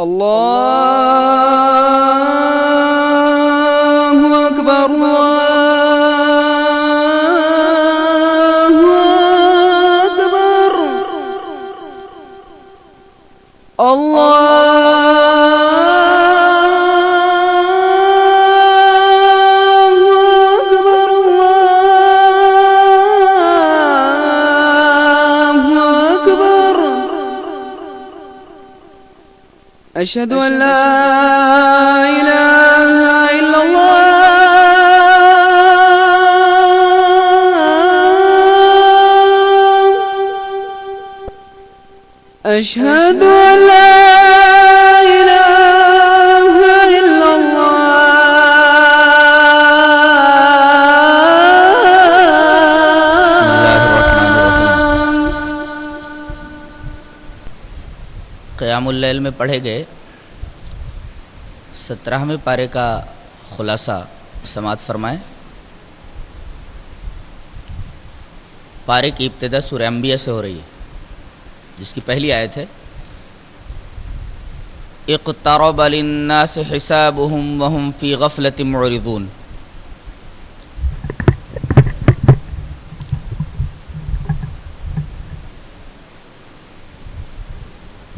اللہ اکبر اللہ اکبر أشهد أن لا إله إلا الله أشهد أن لا إله إلا قیام اللیل میں پڑھے گئے 17ویں پارے کا خلاصہ سماعت فرمائیں۔ پارے کی ابتدا سورہ انبیاء سے ہو رہی ہے، جس کی پہلی آیت ہے اقترب للناس حسابهم وهم في غفلة معرضون۔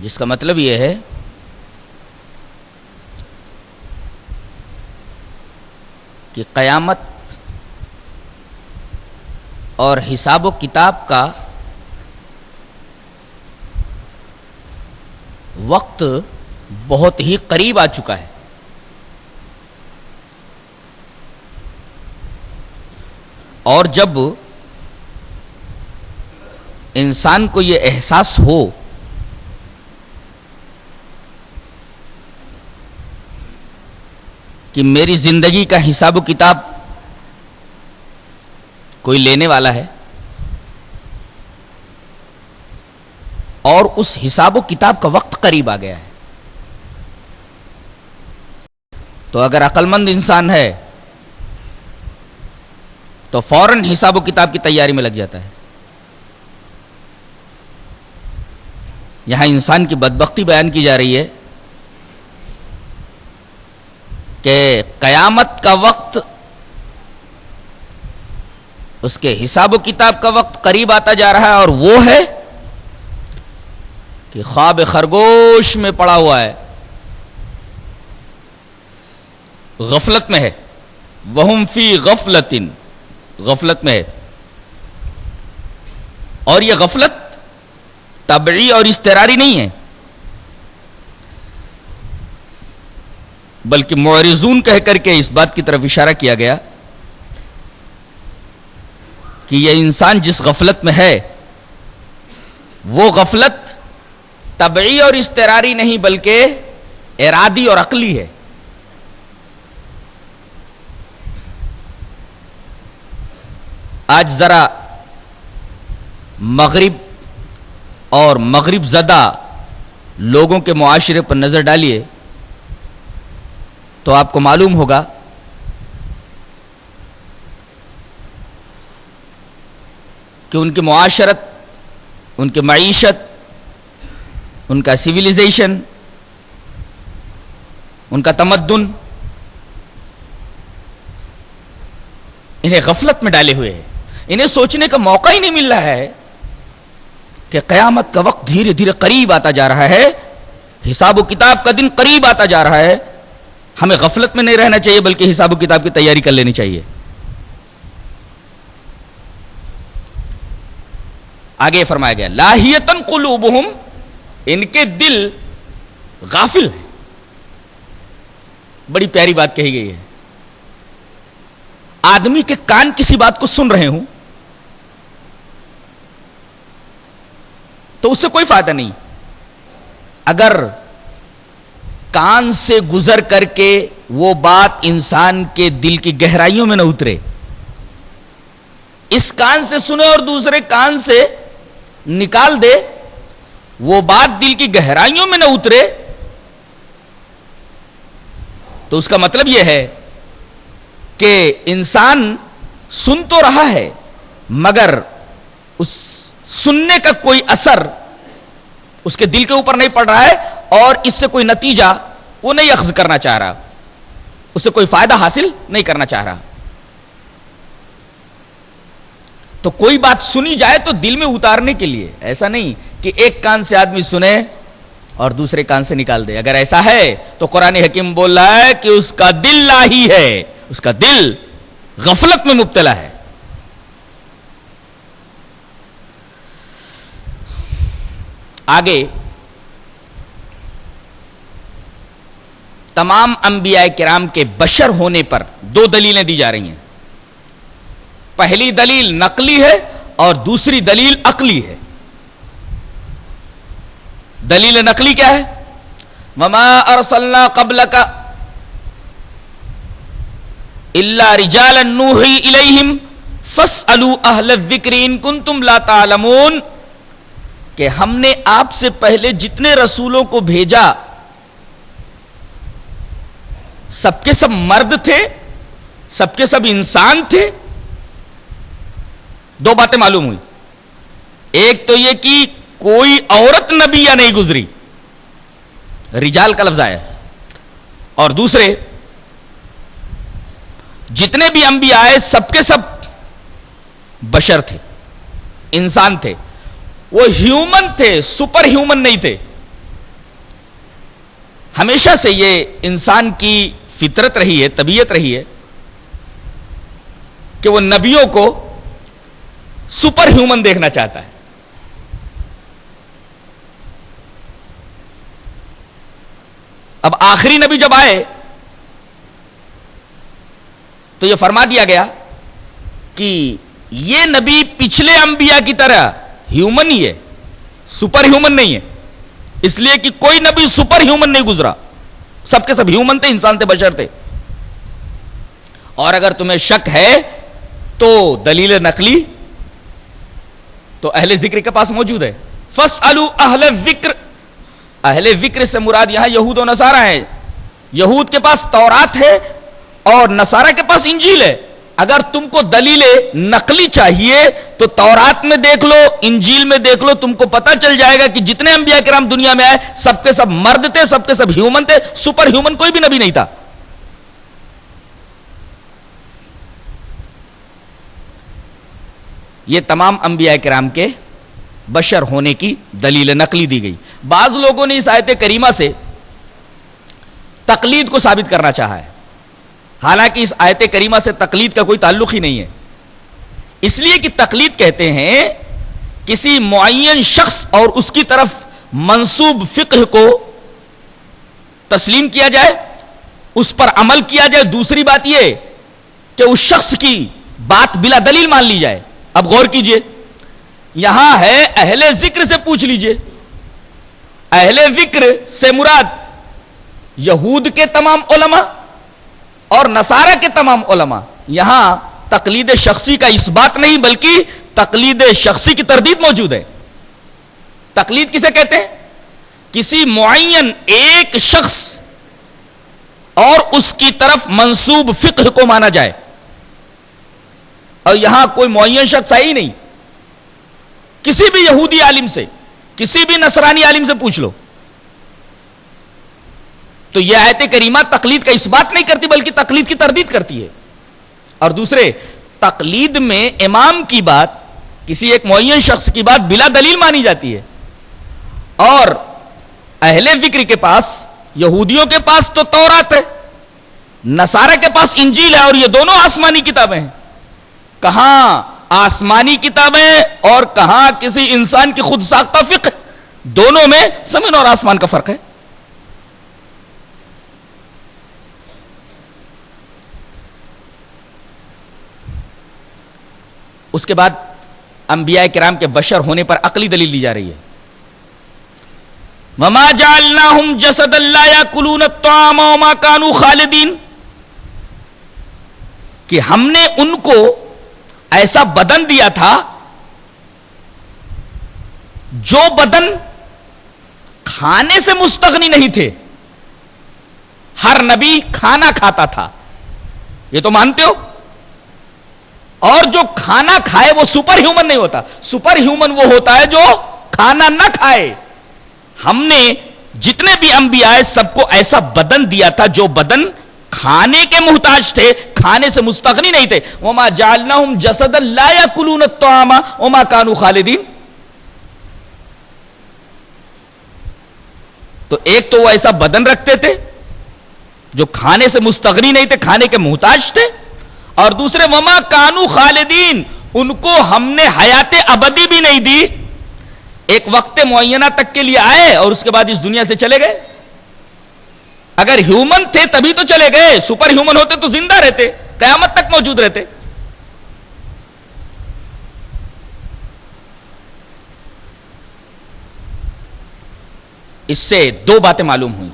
جس کا مطلب یہ ہے کہ قیامت اور حساب و کتاب کا وقت بہت ہی قریب آ چکا ہے، اور جب انسان کو یہ احساس ہو کہ میری زندگی کا حساب و کتاب کوئی لینے والا ہے، اور اس حساب و کتاب کا وقت قریب آ گیا ہے، تو اگر عقل مند انسان ہے تو فوراً حساب و کتاب کی تیاری میں لگ جاتا ہے۔ یہاں انسان کی بدبختی بیان کی جا رہی ہے کہ قیامت کا وقت، اس کے حساب و کتاب کا وقت قریب آتا جا رہا ہے، اور وہ ہے کہ خواب خرگوش میں پڑا ہوا ہے، غفلت میں ہے، وہم فی غفلۃ، غفلت میں ہے، اور یہ غفلت طبعی اور اضطراری نہیں ہے، بلکہ معرضون کہہ کر کے اس بات کی طرف اشارہ کیا گیا کہ یہ انسان جس غفلت میں ہے وہ غفلت طبعی اور اضطراری نہیں بلکہ ارادی اور عقلی ہے۔ آج ذرا مغرب اور مغرب زدہ لوگوں کے معاشرے پر نظر ڈالیے تو آپ کو معلوم ہوگا کہ ان کی معاشرت، ان کی معیشت، ان کا سویلائزیشن، ان کا تمدن انہیں غفلت میں ڈالے ہوئے ہے۔ انہیں سوچنے کا موقع ہی نہیں مل رہا ہے کہ قیامت کا وقت دھیرے دھیرے قریب آتا جا رہا ہے، حساب و کتاب کا دن قریب آتا جا رہا ہے، ہمیں غفلت میں نہیں رہنا چاہیے بلکہ حساب و کتاب کی تیاری کر لینی چاہیے۔ آگے فرمایا گیا لاہیتن قلوبہم، ان کے دل غافل ہیں۔ بڑی پیاری بات کہی گئی ہے۔ آدمی کے کان کسی بات کو سن رہے ہوں تو اس سے کوئی فائدہ نہیں، اگر کان سے گزر کر کے وہ بات انسان کے دل کی گہرائیوں میں نہ اترے۔ اس کان سے سنے اور دوسرے کان سے نکال دے، وہ بات دل کی گہرائیوں میں نہ اترے، تو اس کا مطلب یہ ہے کہ انسان سن تو رہا ہے مگر اس سننے کا کوئی اثر اس کے دل کے اوپر نہیں پڑ رہا ہے، اور اس سے کوئی نتیجہ وہ نہیں اخذ کرنا چاہ رہا, اس سے کوئی فائدہ حاصل نہیں کرنا چاہ رہا. تو کوئی بات سنی جائے تو دل میں اتارنے کے لیے, ایسا نہیں کہ ایک کان سے آدمی سنے اور دوسرے کان سے نکال دے. اگر ایسا ہے تو قرآن حکیم بول رہا ہے کہ اس کا دل لاہی ہے, اس کا دل غفلت میں مبتلا ہے. آگے تمام انبیاء کرام کے بشر ہونے پر دو دلیلیں دی جا رہی ہیں. پہلی دلیل نقلی ہے اور دوسری دلیل عقلی ہے. دلیل نقلی کیا ہے؟ وما ارسلنا قبلک الا رجالا نوحی الیہم فاسألوا اہل الذکر ان کنتم لا تعلمون, کہ ہم نے آپ سے پہلے جتنے رسولوں کو بھیجا سب کے سب مرد تھے, سب کے سب انسان تھے. دو باتیں معلوم ہوئی, ایک تو یہ کہ کوئی عورت نبی یا نہیں گزری, رجال کا لفظ آیا, اور دوسرے جتنے بھی انبیاء آئے سب کے سب بشر تھے, انسان تھے, وہ ہیومن تھے, سپر ہیومن نہیں تھے. ہمیشہ سے یہ انسان کی فطرت رہی ہے, طبیعت رہی ہے کہ وہ نبیوں کو سپر ہیومن دیکھنا چاہتا ہے. اب آخری نبی جب آئے تو یہ فرما دیا گیا کہ یہ نبی پچھلے انبیاء کی طرح ہیومن ہی ہے, سپر ہیومن نہیں ہے. اس لیے کہ کوئی نبی سپر ہیومن نہیں گزرا, سب کے سب ہیومن تھے, انسان تھے, بشر تھے. اور اگر تمہیں شک ہے تو دلیل نقلی تو اہل ذکر کے پاس موجود ہے. فاسألوا اہل الذکر, اہل ذکر سے مراد یہاں یہود و نصارہ ہیں. یہود کے پاس تورات ہے اور نصارہ کے پاس انجیل ہے. اگر تم کو دلیل نقلی چاہیے تو تورات میں دیکھ لو, انجیل میں دیکھ لو, تم کو پتہ چل جائے گا کہ جتنے انبیاء کرام دنیا میں آئے سب کے سب مرد تھے, سب کے سب ہیومن تھے, سپر ہیومن کوئی بھی نبی نہیں تھا. یہ تمام انبیاء کرام کے بشر ہونے کی دلیل نقلی دی گئی. بعض لوگوں نے اس آیت کریمہ سے تقلید کو ثابت کرنا چاہا ہے, حالانکہ اس آیت کریمہ سے تقلید کا کوئی تعلق ہی نہیں ہے. اس لیے کہ تقلید کہتے ہیں کسی معین شخص اور اس کی طرف منسوب فقہ کو تسلیم کیا جائے, اس پر عمل کیا جائے. دوسری بات یہ کہ اس شخص کی بات بلا دلیل مان لی جائے. اب غور کیجئے, یہاں ہے اہل ذکر سے پوچھ لیجئے. اہل ذکر سے مراد یہود کے تمام علماء اور نصارہ کے تمام علماء. یہاں تقلید شخصی کا اس بات نہیں بلکہ تقلید شخصی کی تردید موجود ہے. تقلید کسے کہتے ہیں؟ کسی معین ایک شخص اور اس کی طرف منسوب فقہ کو مانا جائے. اور یہاں کوئی معین شخص ہے ہی نہیں. کسی بھی یہودی عالم سے, کسی بھی نصرانی عالم سے پوچھ لو. تو یہ آیت کریمہ تقلید کا اس بات نہیں کرتی بلکہ تقلید کی تردید کرتی ہے. اور دوسرے, تقلید میں امام کی بات, کسی ایک معین شخص کی بات بلا دلیل مانی جاتی ہے. اور اہل ذکر کے پاس, یہودیوں کے پاس تو تورات ہے, نصارہ کے پاس انجیل ہے, اور یہ دونوں آسمانی کتابیں ہیں. کہاں آسمانی کتابیں اور کہاں کسی انسان کی خود ساختہ فقہ. دونوں میں زمین اور آسمان کا فرق ہے. اس کے بعد انبیاء کرام کے بشر ہونے پر عقلی دلیل دی جا رہی ہے. وما جعلناهم جسدا لا ياكلون الطعام وما كانوا خالدين, کہ ہم نے ان کو ایسا بدن دیا تھا جو بدن کھانے سے مستغنی نہیں تھے. ہر نبی کھانا کھاتا تھا, یہ تو مانتے ہو. اور جو کھانا کھائے وہ سپر ہیومن نہیں ہوتا. سپر ہیومن وہ ہوتا ہے جو کھانا نہ کھائے. ہم نے جتنے بھی انبیاء آئے سب کو ایسا بدن دیا تھا جو بدن کھانے کے محتاج تھے، کھانے سے مستغنی نہیں تھے. وما جعلناہم جسدا لا یاکلون الطعام وما کانوا خالدین. تو ایک تو وہ ایسا بدن رکھتے تھے جو کھانے سے مستغنی نہیں تھے، کھانے کے محتاج تھے، اور دوسرے وما کانوا خالدین، ان کو ہم نے حیات ابدی بھی نہیں دی. ایک وقت معینہ تک کے لیے آئے اور اس کے بعد اس دنیا سے چلے گئے. اگر ہیومن تھے تبھی تو چلے گئے، سپر ہیومن ہوتے تو زندہ رہتے، قیامت تک موجود رہتے. اس سے دو باتیں معلوم ہوئی،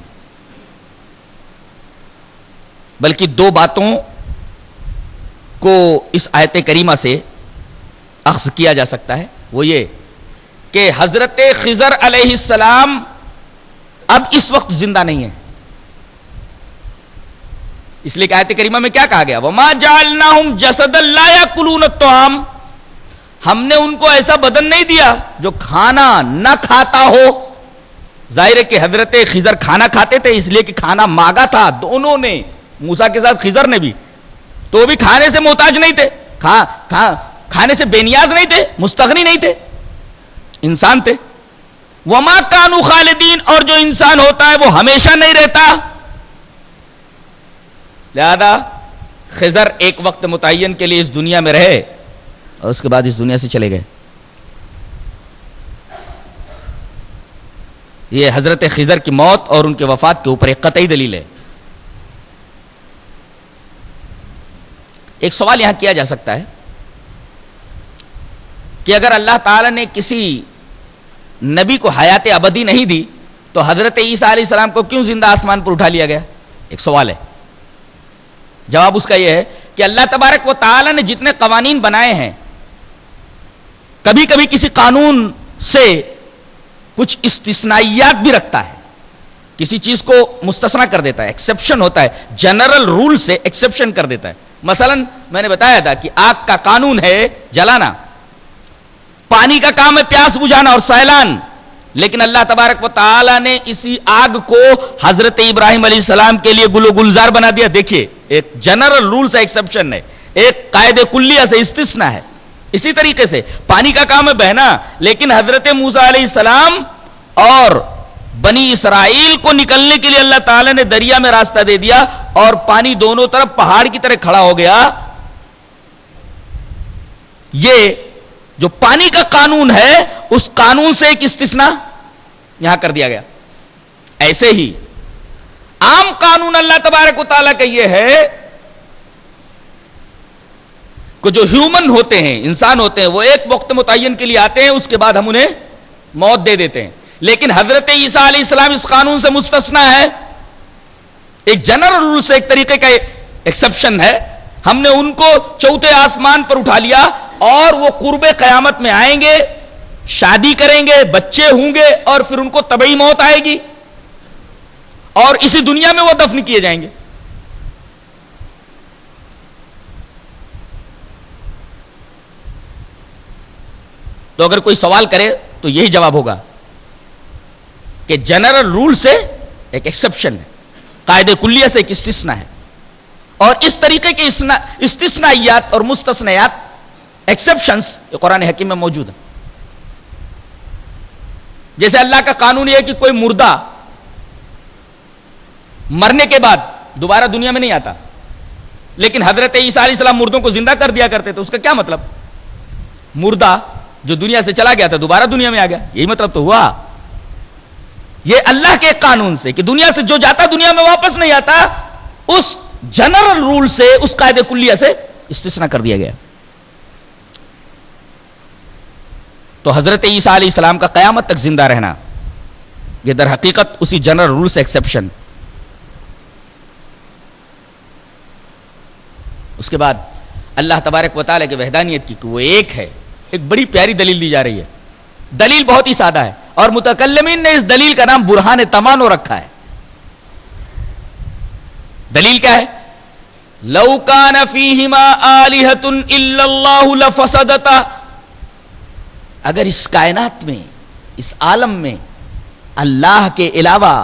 بلکہ دو باتوں کو اس آیت کریمہ سے اخذ کیا جا سکتا ہے. وہ یہ کہ حضرت خضر علیہ السلام اب اس وقت زندہ نہیں ہے، اس لیے کہ آیت کریمہ میں کیا کہا گیا؟ وَمَا جَعَلْنَاهُمْ جَسَدًا لَا يَأْكُلُونَ الطَّعَامَ. ہم نے ان کو ایسا بدن نہیں دیا جو کھانا نہ کھاتا ہو. ظاہر ہے کہ حضرت خضر کھانا کھاتے تھے، اس لیے کہ کھانا مانگا تھا دونوں نے، موسیٰ کے ساتھ خضر نے بھی، تو بھی کھانے سے محتاج نہیں تھے، کھانے سے بے نیاز نہیں تھے، مستغنی نہیں تھے، انسان تھے. وما کانوا خالدین، اور جو انسان ہوتا ہے وہ ہمیشہ نہیں رہتا. لہذا خضر ایک وقت متعین کے لیے اس دنیا میں رہے اور اس کے بعد اس دنیا سے چلے گئے. یہ حضرت خضر کی موت اور ان کے وفات کے اوپر ایک قطعی دلیل ہے. ایک سوال یہاں کیا جا سکتا ہے کہ اگر اللہ تعالی نے کسی نبی کو حیات ابدی نہیں دی تو حضرت عیسیٰ علیہ السلام کو کیوں زندہ آسمان پر اٹھا لیا گیا؟ ایک سوال ہے. جواب اس کا یہ ہے کہ اللہ تبارک و تعالی نے جتنے قوانین بنائے ہیں، کبھی کبھی کسی قانون سے کچھ استثنائیات بھی رکھتا ہے، کسی چیز کو مستثنا کر دیتا ہے، ایکسیپشن ہوتا ہے، جنرل رول سے ایکسیپشن کر دیتا ہے. مثلا میں نے بتایا تھا کہ آگ کا قانون ہے جلانا، پانی کا کام ہے پیاس بجھانا اور سیلان، لیکن اللہ تبارک و تعالی نے اسی آگ کو حضرت ابراہیم علیہ السلام کے لیے گل و گلزار بنا دیا. دیکھیے ایک جنرل رول سے ایکسیپشن ہے، ایک قاعدہ کلیہ سے استثناء ہے. اسی طریقے سے پانی کا کام ہے بہنا، لیکن حضرت موسیٰ علیہ السلام اور بنی اسرائیل کو نکلنے کے لیے اللہ تعالی نے دریا میں راستہ دے دیا اور پانی دونوں طرف پہاڑ کی طرح کھڑا ہو گیا. یہ جو پانی کا قانون ہے اس قانون سے ایک استثناء یہاں کر دیا گیا. ایسے ہی عام قانون اللہ تبارک و تعالیٰ کا یہ ہے کہ جو ہیومن ہوتے ہیں، انسان ہوتے ہیں، وہ ایک وقت متعین کے لیے آتے ہیں، اس کے بعد ہم انہیں موت دے دیتے ہیں. لیکن حضرت عیسیٰ علیہ السلام اس قانون سے مستثنا ہے، ایک جنرل رول سے، ایک طریقے کا ایکسیپشن ہے. ہم نے ان کو چوتھے آسمان پر اٹھا لیا اور وہ قرب قیامت میں آئیں گے، شادی کریں گے، بچے ہوں گے اور پھر ان کو طبعی موت آئے گی اور اسی دنیا میں وہ دفن کیے جائیں گے. تو اگر کوئی سوال کرے تو یہی جواب ہوگا کہ جنرل رول سے ایک ایکسیپشن ہے، قاعدہ کلیہ سے ایک استثناء ہے، اور اس طریقے کے استثنائیات اور مستثنیات، ایکسیپشنز قرآن حکیم میں موجود ہیں. جیسے اللہ کا قانون یہ ہے کہ کوئی مردہ مرنے کے بعد دوبارہ دنیا میں نہیں آتا، لیکن حضرت عیسیٰ علیہ السلام مردوں کو زندہ کر دیا کرتے تھے. اس کا کیا مطلب؟ مردہ جو دنیا سے چلا گیا تھا دوبارہ دنیا میں آ گیا، یہی مطلب تو ہوا. یہ اللہ کے قانون سے کہ دنیا سے جو جاتا دنیا میں واپس نہیں آتا، اس جنرل رول سے، اس قاعدہ کلیہ سے استثناء کر دیا گیا. تو حضرت عیسیٰ علیہ السلام کا قیامت تک زندہ رہنا یہ در حقیقت اسی جنرل رول سے ایکسیپشن. اس کے بعد اللہ تبارک و تعالیٰ کی وحدانیت کی کہ وہ ایک ہے، ایک بڑی پیاری دلیل دی جا رہی ہے. دلیل بہت ہی سادہ ہے اور متکلمین نے اس دلیل کا نام برہان تمانو رکھا ہے. دلیل کیا ہے؟ لو کان فیہما آلہۃ الا اللہ لفسدتا. اگر اس کائنات میں، اس عالم میں اللہ کے علاوہ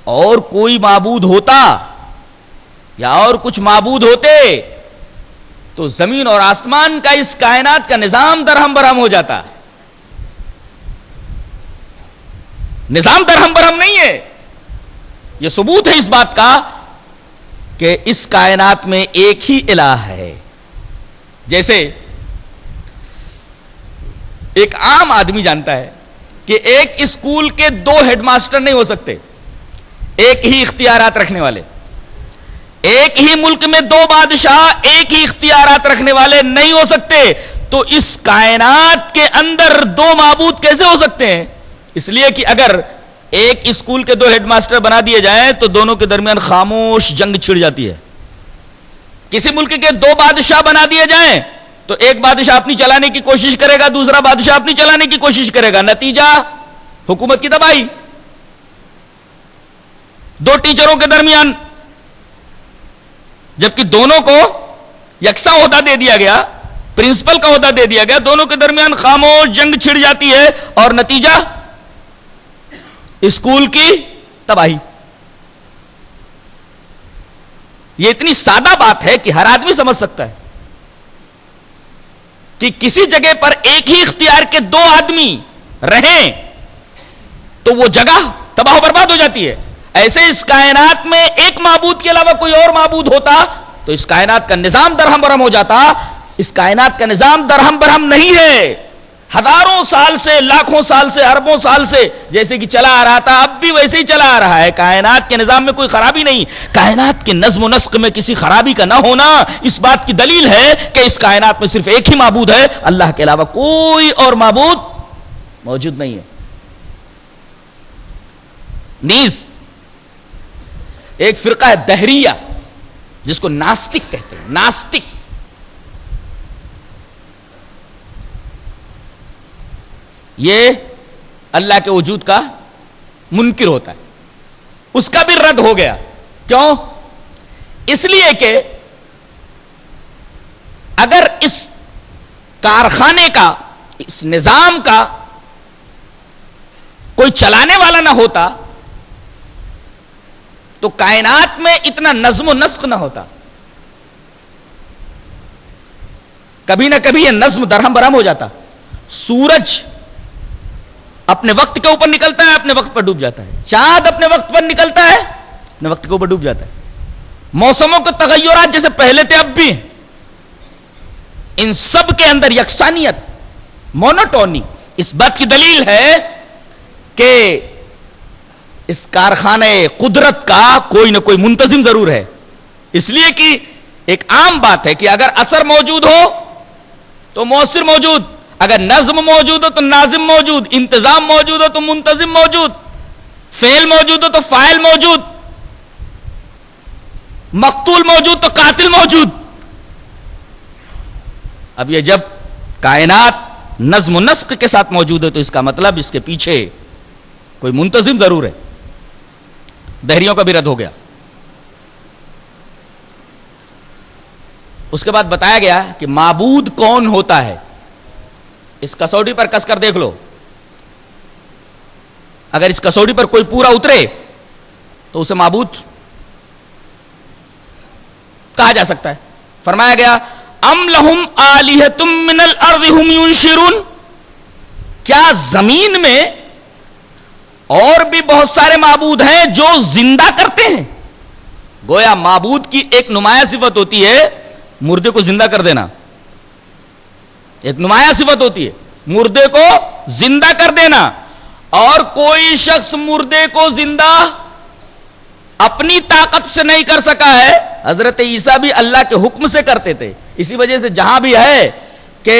اور کوئی معبود ہوتا یا اور کچھ معبود ہوتے تو زمین اور آسمان کا اس کائنات کا نظام درہم برہم ہو جاتا. نظام درہم برہم نہیں ہے. یہ ثبوت ہے اس بات کا کہ اس کائنات میں ایک ہی الہ ہے. جیسے ایک عام آدمی جانتا ہے کہ ایک اسکول کے 2 ہیڈ ماسٹر نہیں ہو سکتے، ایک ہی اختیارات رکھنے والے. ایک ہی ملک میں 2 بادشاہ ایک ہی اختیارات رکھنے والے نہیں ہو سکتے. تو اس کائنات کے اندر 2 معبود کیسے ہو سکتے ہیں؟ اس لیے کہ اگر ایک اسکول کے 2 ہیڈ ماسٹر بنا دیے جائیں تو دونوں کے درمیان خاموش جنگ چھڑ جاتی ہے. کسی ملک کے 2 بادشاہ بنا دیے جائیں تو ایک بادشاہ اپنی چلانے کی کوشش کرے گا، دوسرا بادشاہ اپنی چلانے کی کوشش کرے گا، نتیجہ حکومت کی تباہی. 2 ٹیچروں کے درمیان جبکہ دونوں کو یکساں عہدہ دے دیا گیا، پرنسپل کا عہدہ دے دیا گیا، دونوں کے درمیان خاموش جنگ چھڑ جاتی ہے اور نتیجہ اسکول کی تباہی. یہ اتنی سادہ بات ہے کہ ہر آدمی سمجھ سکتا ہے کہ کسی جگہ پر ایک ہی اختیار کے 2 آدمی رہیں تو وہ جگہ تباہ و برباد ہو جاتی ہے. ایسے اس کائنات میں ایک معبود کے علاوہ کوئی اور معبود ہوتا تو اس کائنات کا نظام درہم برہم ہو جاتا. اس کائنات کا نظام درہم برہم نہیں ہے. ہزاروں سال سے، لاکھوں سال سے، اربوں سال سے جیسے کہ چلا آ رہا تھا اب بھی ویسے ہی چلا آ رہا ہے. کائنات کے نظام میں کوئی خرابی نہیں. کائنات کے نظم و نسق میں کسی خرابی کا نہ ہونا اس بات کی دلیل ہے کہ اس کائنات میں صرف ایک ہی معبود ہے، اللہ کے علاوہ کوئی اور معبود موجود نہیں ہے. نیز ایک فرقہ ہے دہریہ جس کو ناستک کہتے ہیں. ناستک یہ اللہ کے وجود کا منکر ہوتا ہے. اس کا بھی رد ہو گیا. کیوں؟ اس لیے کہ اگر اس کارخانے کا، اس نظام کا کوئی چلانے والا نہ ہوتا تو کائنات میں اتنا نظم و نسق نہ ہوتا. کبھی نہ کبھی یہ نظم درہم برہم ہو جاتا. سورج اپنے وقت کے اوپر نکلتا ہے، اپنے وقت پر ڈوب جاتا ہے. چاند اپنے وقت پر نکلتا ہے، اپنے وقت کے اوپر ڈوب جاتا ہے. موسموں کے تغیرات جیسے پہلے تھے اب بھی، ان سب کے اندر یکسانیت، مونوٹونی، اس بات کی دلیل ہے کہ اس کارخانے قدرت کا کوئی نہ کوئی منتظم ضرور ہے. اس لیے کہ ایک عام بات ہے کہ اگر اثر موجود ہو تو مؤثر موجود، اگر نظم موجود ہو تو ناظم موجود، انتظام موجود ہو تو منتظم موجود، فعل موجود ہو تو فاعل موجود، مقتول موجود تو قاتل موجود. اب یہ جب کائنات نظم و نسق کے ساتھ موجود ہے تو اس کا مطلب اس کے پیچھے کوئی منتظم ضرور ہے. دہریوں کا بھی رد ہو گیا. اس کے بعد بتایا گیا کہ معبود کون ہوتا ہے. اس کسوٹی پر کس کر دیکھ لو. اگر اس کسوٹی پر کوئی پورا اترے تو اسے معبود کہا جا سکتا ہے. فرمایا گیا ام لہم آلہۃ من الارض ہم ینشرون، کیا زمین میں اور بھی بہت سارے معبود ہیں جو زندہ کرتے ہیں. گویا معبود کی ایک نمایاں صفت ہوتی ہے مردے کو زندہ کر دینا. ایک نمایاں صفت ہوتی ہے مردے کو زندہ کر دینا. اور کوئی شخص مردے کو زندہ اپنی طاقت سے نہیں کر سکا ہے. حضرت عیسیٰ بھی اللہ کے حکم سے کرتے تھے. اسی وجہ سے جہاں بھی ہے کہ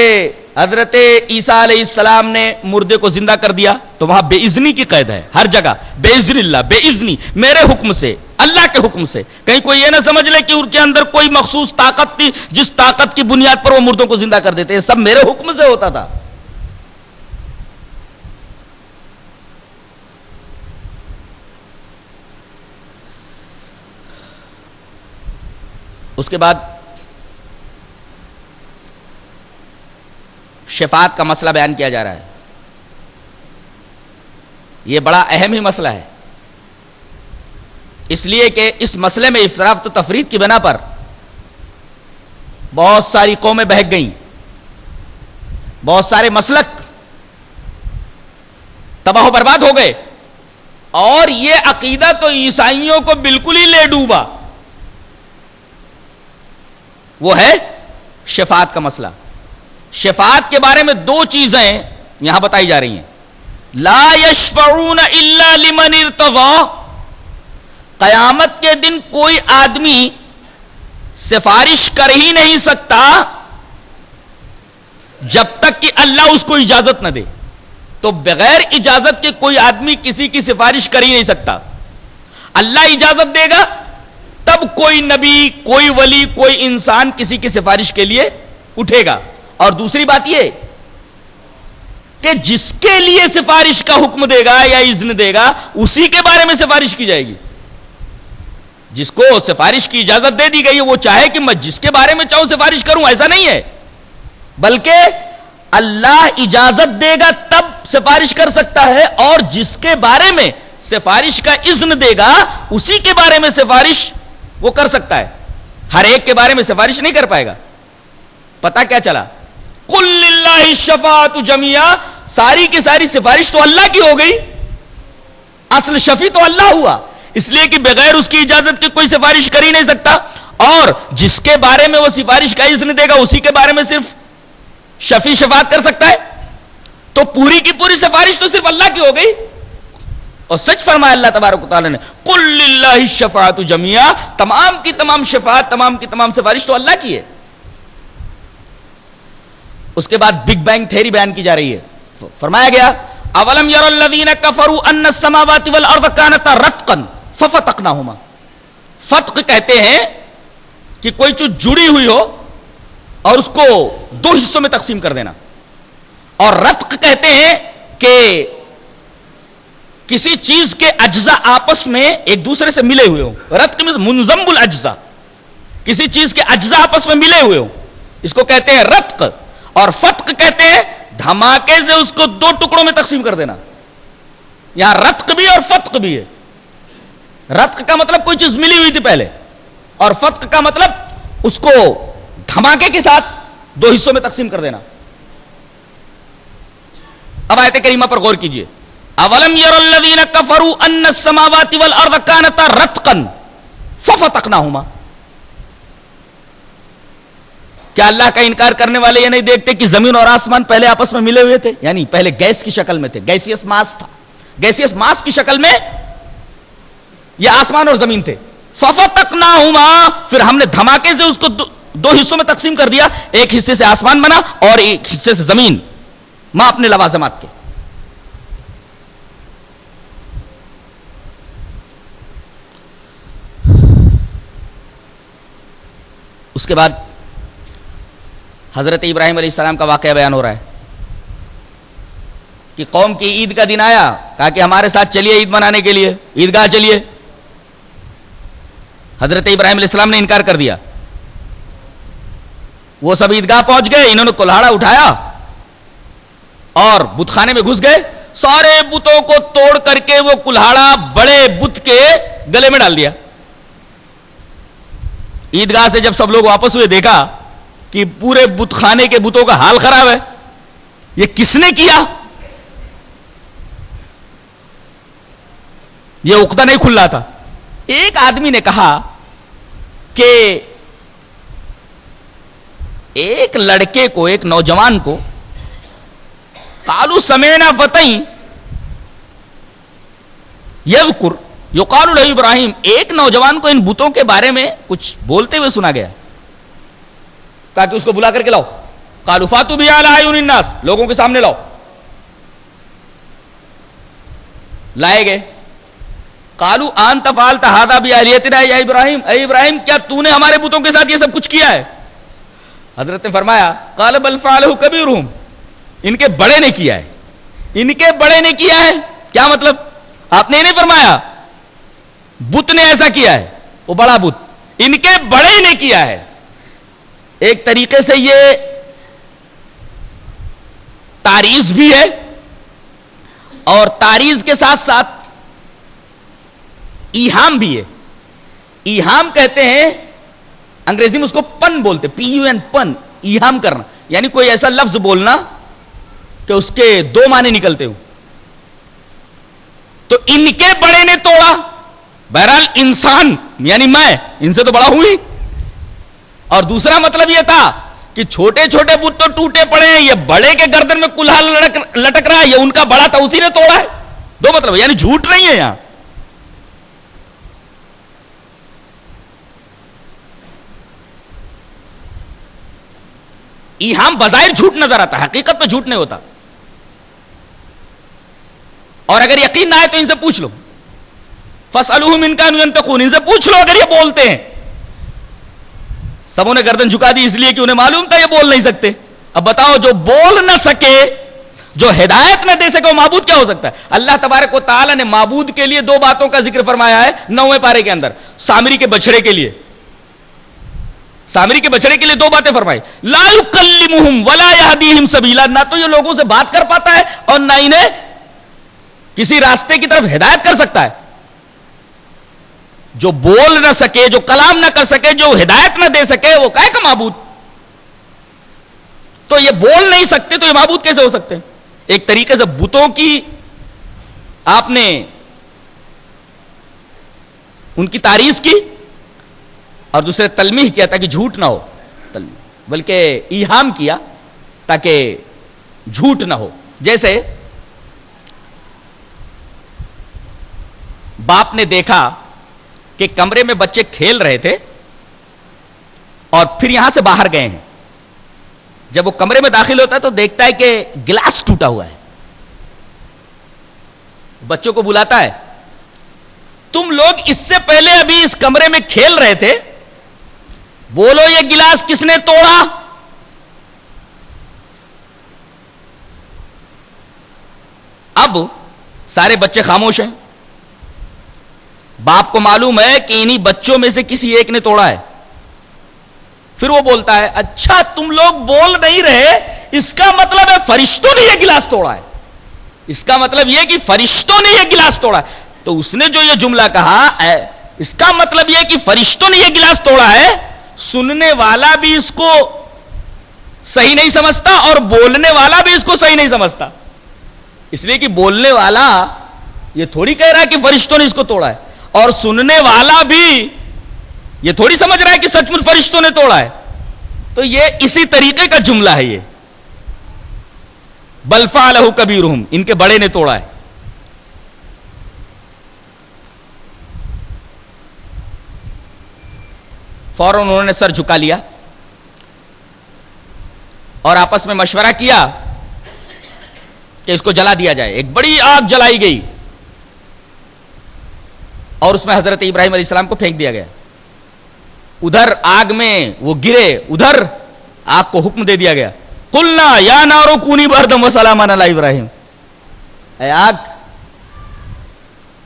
حضرت عیسیٰ علیہ السلام نے مردے کو زندہ کر دیا تو وہاں بے اذنی کی قید ہے. ہر جگہ بے اذن اللہ، بے اذنی، میرے حکم سے، اللہ کے حکم سے. کہیں کوئی یہ نہ سمجھ لے کہ ان کے اندر کوئی مخصوص طاقت تھی جس طاقت کی بنیاد پر وہ مردوں کو زندہ کر دیتے. سب میرے حکم سے ہوتا تھا. اس کے بعد شفاعت کا مسئلہ بیان کیا جا رہا ہے. یہ بڑا اہم ہی مسئلہ ہے، اس لیے کہ اس مسئلے میں اسراف و تفریط کی بنا پر بہت ساری قومیں بہک گئیں، بہت سارے مسلک تباہ و برباد ہو گئے، اور یہ عقیدہ تو عیسائیوں کو بالکل ہی لے ڈوبا، وہ ہے شفاعت کا مسئلہ۔ شفاعت کے بارے میں دو چیزیں یہاں بتائی جا رہی ہیں۔ لا یشفعون الا لمن ارتضی، قیامت کے دن کوئی آدمی سفارش کر ہی نہیں سکتا جب تک کہ اللہ اس کو اجازت نہ دے۔ تو بغیر اجازت کے کوئی آدمی کسی کی سفارش کر ہی نہیں سکتا، اللہ اجازت دے گا تب کوئی نبی، کوئی ولی، کوئی انسان کسی کی سفارش کے لیے اٹھے گا۔ اور دوسری بات یہ کہ جس کے لیے سفارش کا حکم دے گا یا اذن دے گا اسی کے بارے میں سفارش کی جائے گی۔ جس کو سفارش کی اجازت دے دی گئی ہے وہ چاہے کہ میں جس کے بارے میں چاہوں سفارش کروں، ایسا نہیں ہے، بلکہ اللہ اجازت دے گا تب سفارش کر سکتا ہے، اور جس کے بارے میں سفارش کا اذن دے گا اسی کے بارے میں سفارش وہ کر سکتا ہے، ہر ایک کے بارے میں سفارش نہیں کر پائے گا۔ پتہ کیا چلا؟ قل للہ الشفاعۃ جمیعا، ساری کی ساری سفارش تو اللہ کی ہو گئی، اصل شفیع تو اللہ ہوا، اس لیے کہ بغیر اس کی اجازت کے کوئی سفارش کر ہی نہیں سکتا، اور جس کے بارے میں وہ سفارش کا اذن دے گا اسی کے بارے میں صرف شفیع شفاعت کر سکتا ہے، تو پوری کی پوری سفارش تو صرف اللہ کی ہو گئی۔ اور سچ فرمایا اللہ تبارک و تعالی نے، قل للہ الشفاعۃ جمیعا، تمام کی تمام شفاعت، تمام کی تمام سفارش تو اللہ کی ہے۔ اس کے بعد بگ بینگ تھیوری بیان کی جا رہی ہے، فرمایا گیا اولم یر الذین کفروا ان السماوات والارض کانتا رتقا ففتقناہما۔ فتق کہتے ہیں کہ کوئی چیز جڑی ہوئی ہو اور اس کو دو حصوں میں تقسیم کر دینا، اور رتق کہتے ہیں کہ کسی چیز کے اجزاء آپس میں ایک دوسرے سے ملے ہوئے ہوں۔ رتق میں منضم الاجزاء، کسی چیز کے اجزاء آپس میں ملے ہوئے ہوں، اس کو کہتے ہیں رتق۔ اور فتق کہتے ہیں دھماکے سے اس کو دو ٹکڑوں میں تقسیم کر دینا۔ یہاں رتق بھی اور فتق بھی ہے۔ رتق کا مطلب کوئی چیز ملی ہوئی تھی پہلے، اور فتق کا مطلب اس کو دھماکے کے ساتھ دو حصوں میں تقسیم کر دینا۔ اب آیت کریمہ پر غور کیجئے، اولم یر الذین کفروا ان السماوات والارض کانتا رتقا ففتقناہما۔ کیا اللہ کا انکار کرنے والے یہ نہیں دیکھتے کہ زمین اور آسمان پہلے آپس میں ملے ہوئے تھے؟ یعنی پہلے گیس کی شکل میں تھے، گیسیس ماس تھا، گیسیس ماس کی شکل میں یہ آسمان اور زمین تھے۔ ففتقناہما، پھر ہم نے دھماکے سے اس کو دو حصوں میں تقسیم کر دیا، ایک حصے سے آسمان بنا اور ایک حصے سے زمین، ماں اپنے لوازمات کے۔ اس کے بعد حضرت ابراہیم علیہ السلام کا واقعہ بیان ہو رہا ہے کہ قوم کی عید کا دن آیا، کہا کہ ہمارے ساتھ چلیے عید منانے کے لیے، عیدگاہ چلیے۔ حضرت ابراہیم علیہ السلام نے انکار کر دیا، وہ سب عیدگاہ پہنچ گئے، انہوں نے کلہاڑا اٹھایا اور بت خانے میں گھس گئے، سارے بتوں کو توڑ کر کے وہ کلہاڑا بڑے بت کے گلے میں ڈال دیا۔ عیدگاہ سے جب سب لوگ واپس ہوئے دیکھا کہ پورے بت خانے کے بتوں کا حال خراب ہے، یہ کس نے کیا؟ یہ عقدہ نہیں کھل رہا تھا۔ ایک آدمی نے کہا کہ ایک لڑکے کو، ایک نوجوان کو، قالوا سمعنا فتى یذکر یقال له ابراہیم، ایک نوجوان کو ان بتوں کے بارے میں کچھ بولتے ہوئے سنا گیا، کہا کہ اس کو بلا کر کے لاؤ۔ قالوا فاتوا به على اعین الناس، لوگوں کے سامنے لاؤ۔ لائے گئے۔ قالوا انت فعلت هذا بآلهتنا یا ابراہیم، اے ابراہیم کیا تو نے ہمارے بتوں کے ساتھ یہ سب کچھ کیا ہے؟ حضرت نے فرمایا قال بل فعله کبیرهم، ان کے بڑے نے کیا ہے، ان کے بڑے نے کیا ہے۔ کیا مطلب؟ آپ نے نہیں فرمایا بت نے ایسا کیا ہے، وہ بڑا بت، ان کے بڑے نے کیا ہے۔ ایک طریقے سے یہ تعریض بھی ہے اور تعریض کے ساتھ ساتھ ایہام بھی ہے. ایہام کہتے ہیں انگریزی میں اس کو پن بولتے, PUN, پن, ایہام کرنا, یعنی کوئی ایسا لفظ بولنا کہ اس کے دو معنی نکلتے ہوں. تو ان کے بڑے نے توڑا, بہرحال انسان یعنی میں ان سے تو بڑا ہوں ہی, اور دوسرا مطلب یہ تھا کہ چھوٹے چھوٹے بت تو ٹوٹے پڑے ہیں, یہ بڑے کے گردن میں کلہا لٹک رہا ہے, یہ ان کا بڑا تھا اسی نے توڑا ہے. دو مطلب, یعنی جھوٹ نہیں ہے یہاں. ایہام بظاہر جھوٹ نظر آتا ہے, حقیقت میں جھوٹ نہیں ہوتا. اور اگر یقین نہ آئے تو ان سے پوچھ لو, فَاسْأَلُوهُمْ إِنْ كَانُوا يَنْطِقُونَ, ان سے پوچھ لو اگر یہ بولتے ہیں. سبوں نے گردن جھکا دی اس لیے کہ انہیں معلوم تھا یہ بول نہیں سکتے. اب بتاؤ, جو بول نہ سکے, جو ہدایت نہ دے سکے, وہ معبود کیا ہو سکتا ہے؟ اللہ تبارک و تعالی نے معبود کے لیے دو باتوں کا ذکر فرمایا ہے 9ویں پارے کے اندر. سامری کے بچڑے کے لیے, سامری کے بچڑے کے لیے دو باتیں فرمائی, لا یکلمہم ولا یہدیہم سبیلا, نہ تو یہ لوگوں سے بات کر پاتا ہے اور نہ انہیں کسی راستے کی طرف ہدایت کر سکتا ہے. جو بول نہ سکے, جو کلام نہ کر سکے, جو ہدایت نہ دے سکے, وہ کہے کا معبود؟ تو یہ بول نہیں سکتے تو یہ معبود کیسے ہو سکتے؟ ایک طریقے سے بتوں کی آپ نے ان کی تعریض کی, اور دوسرے تلمیح کیا تاکہ جھوٹ نہ ہو, بلکہ ایہام کیا تاکہ جھوٹ نہ ہو. جیسے باپ نے دیکھا کہ کمرے میں بچے کھیل رہے تھے اور پھر یہاں سے باہر گئے ہیں. جب وہ کمرے میں داخل ہوتا ہے تو دیکھتا ہے کہ گلاس ٹوٹا ہوا ہے. بچوں کو بلاتا ہے, تم لوگ اس سے پہلے ابھی اس کمرے میں کھیل رہے تھے, بولو یہ گلاس کس نے توڑا؟ اب سارے بچے خاموش ہیں. باپ کو معلوم ہے کہ انہی بچوں میں سے کسی ایک نے توڑا ہے. پھر وہ بولتا ہے, اچھا تم لوگ بول نہیں رہے, اس کا مطلب ہے فرشتوں نے یہ گلاس توڑا ہے. اس کا مطلب یہ کہ فرشتوں نے یہ گلاس توڑا ہے. تو اس نے جو یہ جملہ کہا, اس کا مطلب یہ کہ فرشتوں نے یہ گلاس توڑا ہے. سننے والا بھی اس کو صحیح نہیں سمجھتا اور بولنے والا بھی اس کو صحیح نہیں سمجھتا. اس لیے کہ بولنے والا یہ تھوڑی کہہ رہا ہے کہ فرشتوں نے اس کو توڑا ہے, اور سننے والا بھی یہ تھوڑی سمجھ رہا ہے کہ سچ مچ فرشتوں نے توڑا ہے. تو یہ اسی طریقے کا جملہ ہے. یہ بل فعلہ کبیرہم, ان کے بڑے نے توڑا ہے. فوراً انہوں نے سر جھکا لیا اور آپس میں مشورہ کیا کہ اس کو جلا دیا جائے. ایک بڑی آگ جلائی گئی اور اس میں حضرت ابراہیم علیہ السلام کو پھینک دیا گیا. ادھر آگ میں وہ گرے, ادھر آگ کو حکم دے دیا گیا, قلنا یا نار کونی بردا وسلاما علی ابراہیم, اے آگ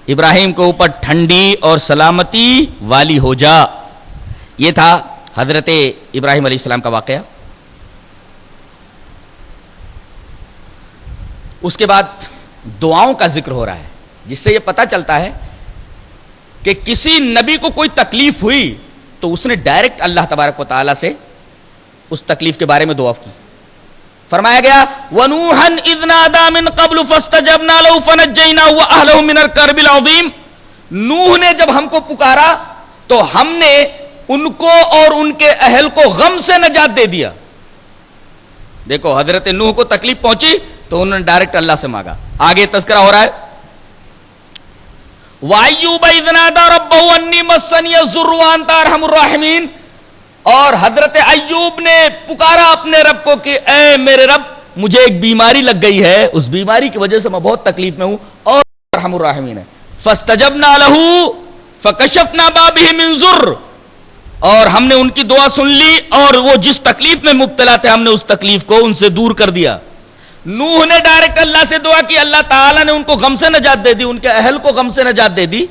ابراہیم کے اوپر ٹھنڈی اور سلامتی والی ہو جا. یہ تھا حضرت ابراہیم علیہ السلام کا واقعہ. اس کے بعد دعاؤں کا ذکر ہو رہا ہے, جس سے یہ پتہ چلتا ہے کہ کسی نبی کو کوئی تکلیف ہوئی تو اس نے ڈائریکٹ اللہ تبارک و تعالی سے اس تکلیف کے بارے میں دعا کی. فرمایا گیا وَنُوحًا إِذْ نَادَى مِن قَبْلُ فَاسْتَجَبْنَا لَهُ فَنَجَّيْنَاهُ وَأَهْلَهُ مِنَ الْكَرْبِ الْعَظِيمِ. نوح نے جب ہم کو پکارا تو ہم نے ان کو اور ان کے اہل کو غم سے نجات دے دیا. دیکھو حضرت نوح کو تکلیف پہنچی تو انہوں نے ڈائریکٹ اللہ سے مانگا. آگے تذکرہ ہو رہا ہے وَأَيُّوبَ إِذْ نَادَى رَبَّهُ أَنِّي مَسَّنِيَ الضُّرُّ وَأَنْتَ أَرْحَمُ الرَّاحِمِينَ. اور حضرت ایوب نے پکارا اپنے رب کو کہ اے میرے رب, مجھے ایک بیماری لگ گئی ہے, اس بیماری کی وجہ سے میں بہت تکلیف میں ہوں, اور ارحم الراحمین ہے. فاستجبنا له فكشفنا ما به من ضر, اور ہم نے ان کی دعا سن لی اور وہ جس تکلیف میں مبتلا تھے ہم نے اس تکلیف کو ان سے دور کر دیا. نوح نے ڈائریکٹ اللہ سے دعا کی, اللہ تعالیٰ نے ان کو غم سے نجات دے دی, ان کے اہل کو غم سے نجات دے دی.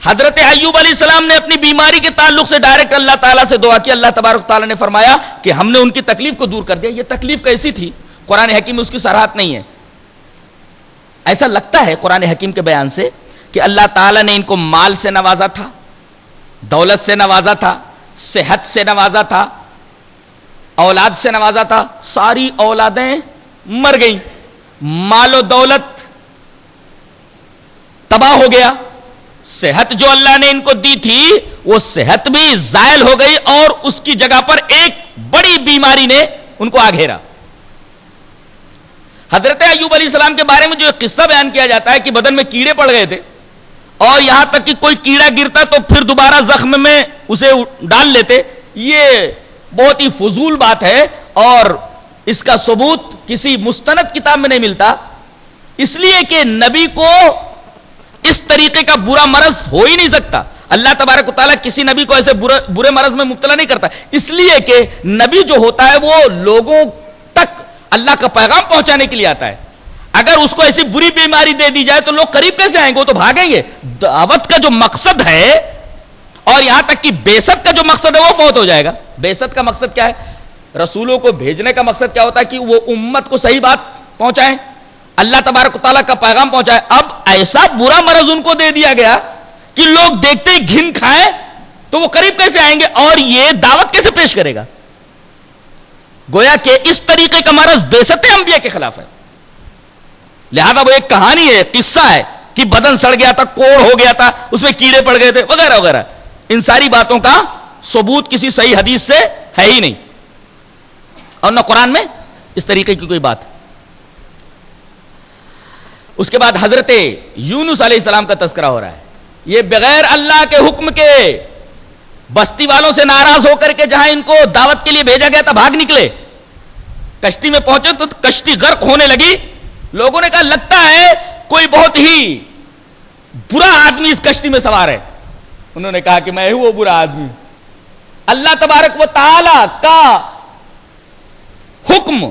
حضرت ایوب علیہ السلام نے اپنی بیماری کے تعلق سے ڈائریکٹ اللہ تعالیٰ سے دعا کی. اللہ تبارک تعالیٰ نے فرمایا کہ ہم نے ان کی تکلیف کو دور کر دیا. یہ تکلیف کیسی تھی؟ قرآن حکیم میں اس کی صراحت نہیں ہے. ایسا لگتا ہے قرآن حکیم کے بیان سے کہ اللہ تعالیٰ نے ان کو مال سے نوازا تھا، دولت سے نوازا تھا، صحت سے نوازا تھا، اولاد سے نوازا تھا، ساری اولادیں مر گئیں، مال و دولت تباہ ہو گیا، صحت جو اللہ نے ان کو دی تھی وہ صحت بھی زائل ہو گئی، اور اس کی جگہ پر ایک بڑی بیماری نے ان کو آ گھیرا۔ حضرت ایوب علیہ السلام کے بارے میں جو ایک قصہ بیان کیا جاتا ہے کہ بدن میں کیڑے پڑ گئے تھے، اور یہاں تک کہ کوئی کیڑا گرتا تو پھر دوبارہ زخم میں اسے ڈال لیتے، یہ بہت ہی فضول بات ہے، اور اس کا ثبوت کسی مستند کتاب میں نہیں ملتا، اس لیے کہ نبی کو اس طریقے کا برا مرض ہو ہی نہیں سکتا۔ اللہ تبارک و تعالیٰ کسی نبی کو ایسے برے مرض میں مبتلا نہیں کرتا، اس لیے کہ نبی جو ہوتا ہے وہ لوگوں تک اللہ کا پیغام پہنچانے کے لیے آتا ہے۔ اگر اس کو ایسی بری بیماری دے دی جائے تو لوگ قریب کیسے آئیں گے؟ وہ تو بھاگیں گے۔ دعوت کا جو مقصد ہے، اور یہاں تک کہ بعثت کا جو مقصد ہے وہ فوت ہو جائے گا۔ بعثت کا مقصد کیا ہے؟ رسولوں کو بھیجنے کا مقصد کیا ہوتا ہے؟ کہ وہ امت کو صحیح بات پہنچائیں، اللہ تبارک و تعالیٰ کا پیغام پہنچائے۔ اب ایسا برا مرض ان کو دے دیا گیا کہ لوگ دیکھتے ہی گھن کھائیں تو وہ قریب کیسے آئیں گے، اور یہ دعوت کیسے پیش کرے گا؟ گویا کہ اس طریقے کا مرض بعثت انبیاء کے خلاف ہے۔ لہذا وہ ایک کہانی ہے، قصہ ہے کہ بدن سڑ گیا تھا، کوڑ ہو گیا تھا، اس میں کیڑے پڑ گئے تھے، وغیرہ وغیرہ، ان ساری باتوں کا ثبوت کسی صحیح حدیث سے ہے ہی نہیں، اور نہ قرآن میں اس طریقے کی کوئی بات۔ اس کے بعد حضرت یونس علیہ السلام کا تذکرہ ہو رہا ہے۔ یہ بغیر اللہ کے حکم کے بستی والوں سے ناراض ہو کر کے جہاں ان کو دعوت کے لیے بھیجا گیا تھا بھاگ نکلے، کشتی میں پہنچے تو کشتی غرق ہونے لگی۔ لوگوں نے کہا لگتا ہے کوئی بہت ہی برا آدمی اس کشتی میں سوار ہے۔ انہوں نے کہا کہ میں ہوں وہ برا آدمی۔ اللہ تبارک و تعالی کا حکم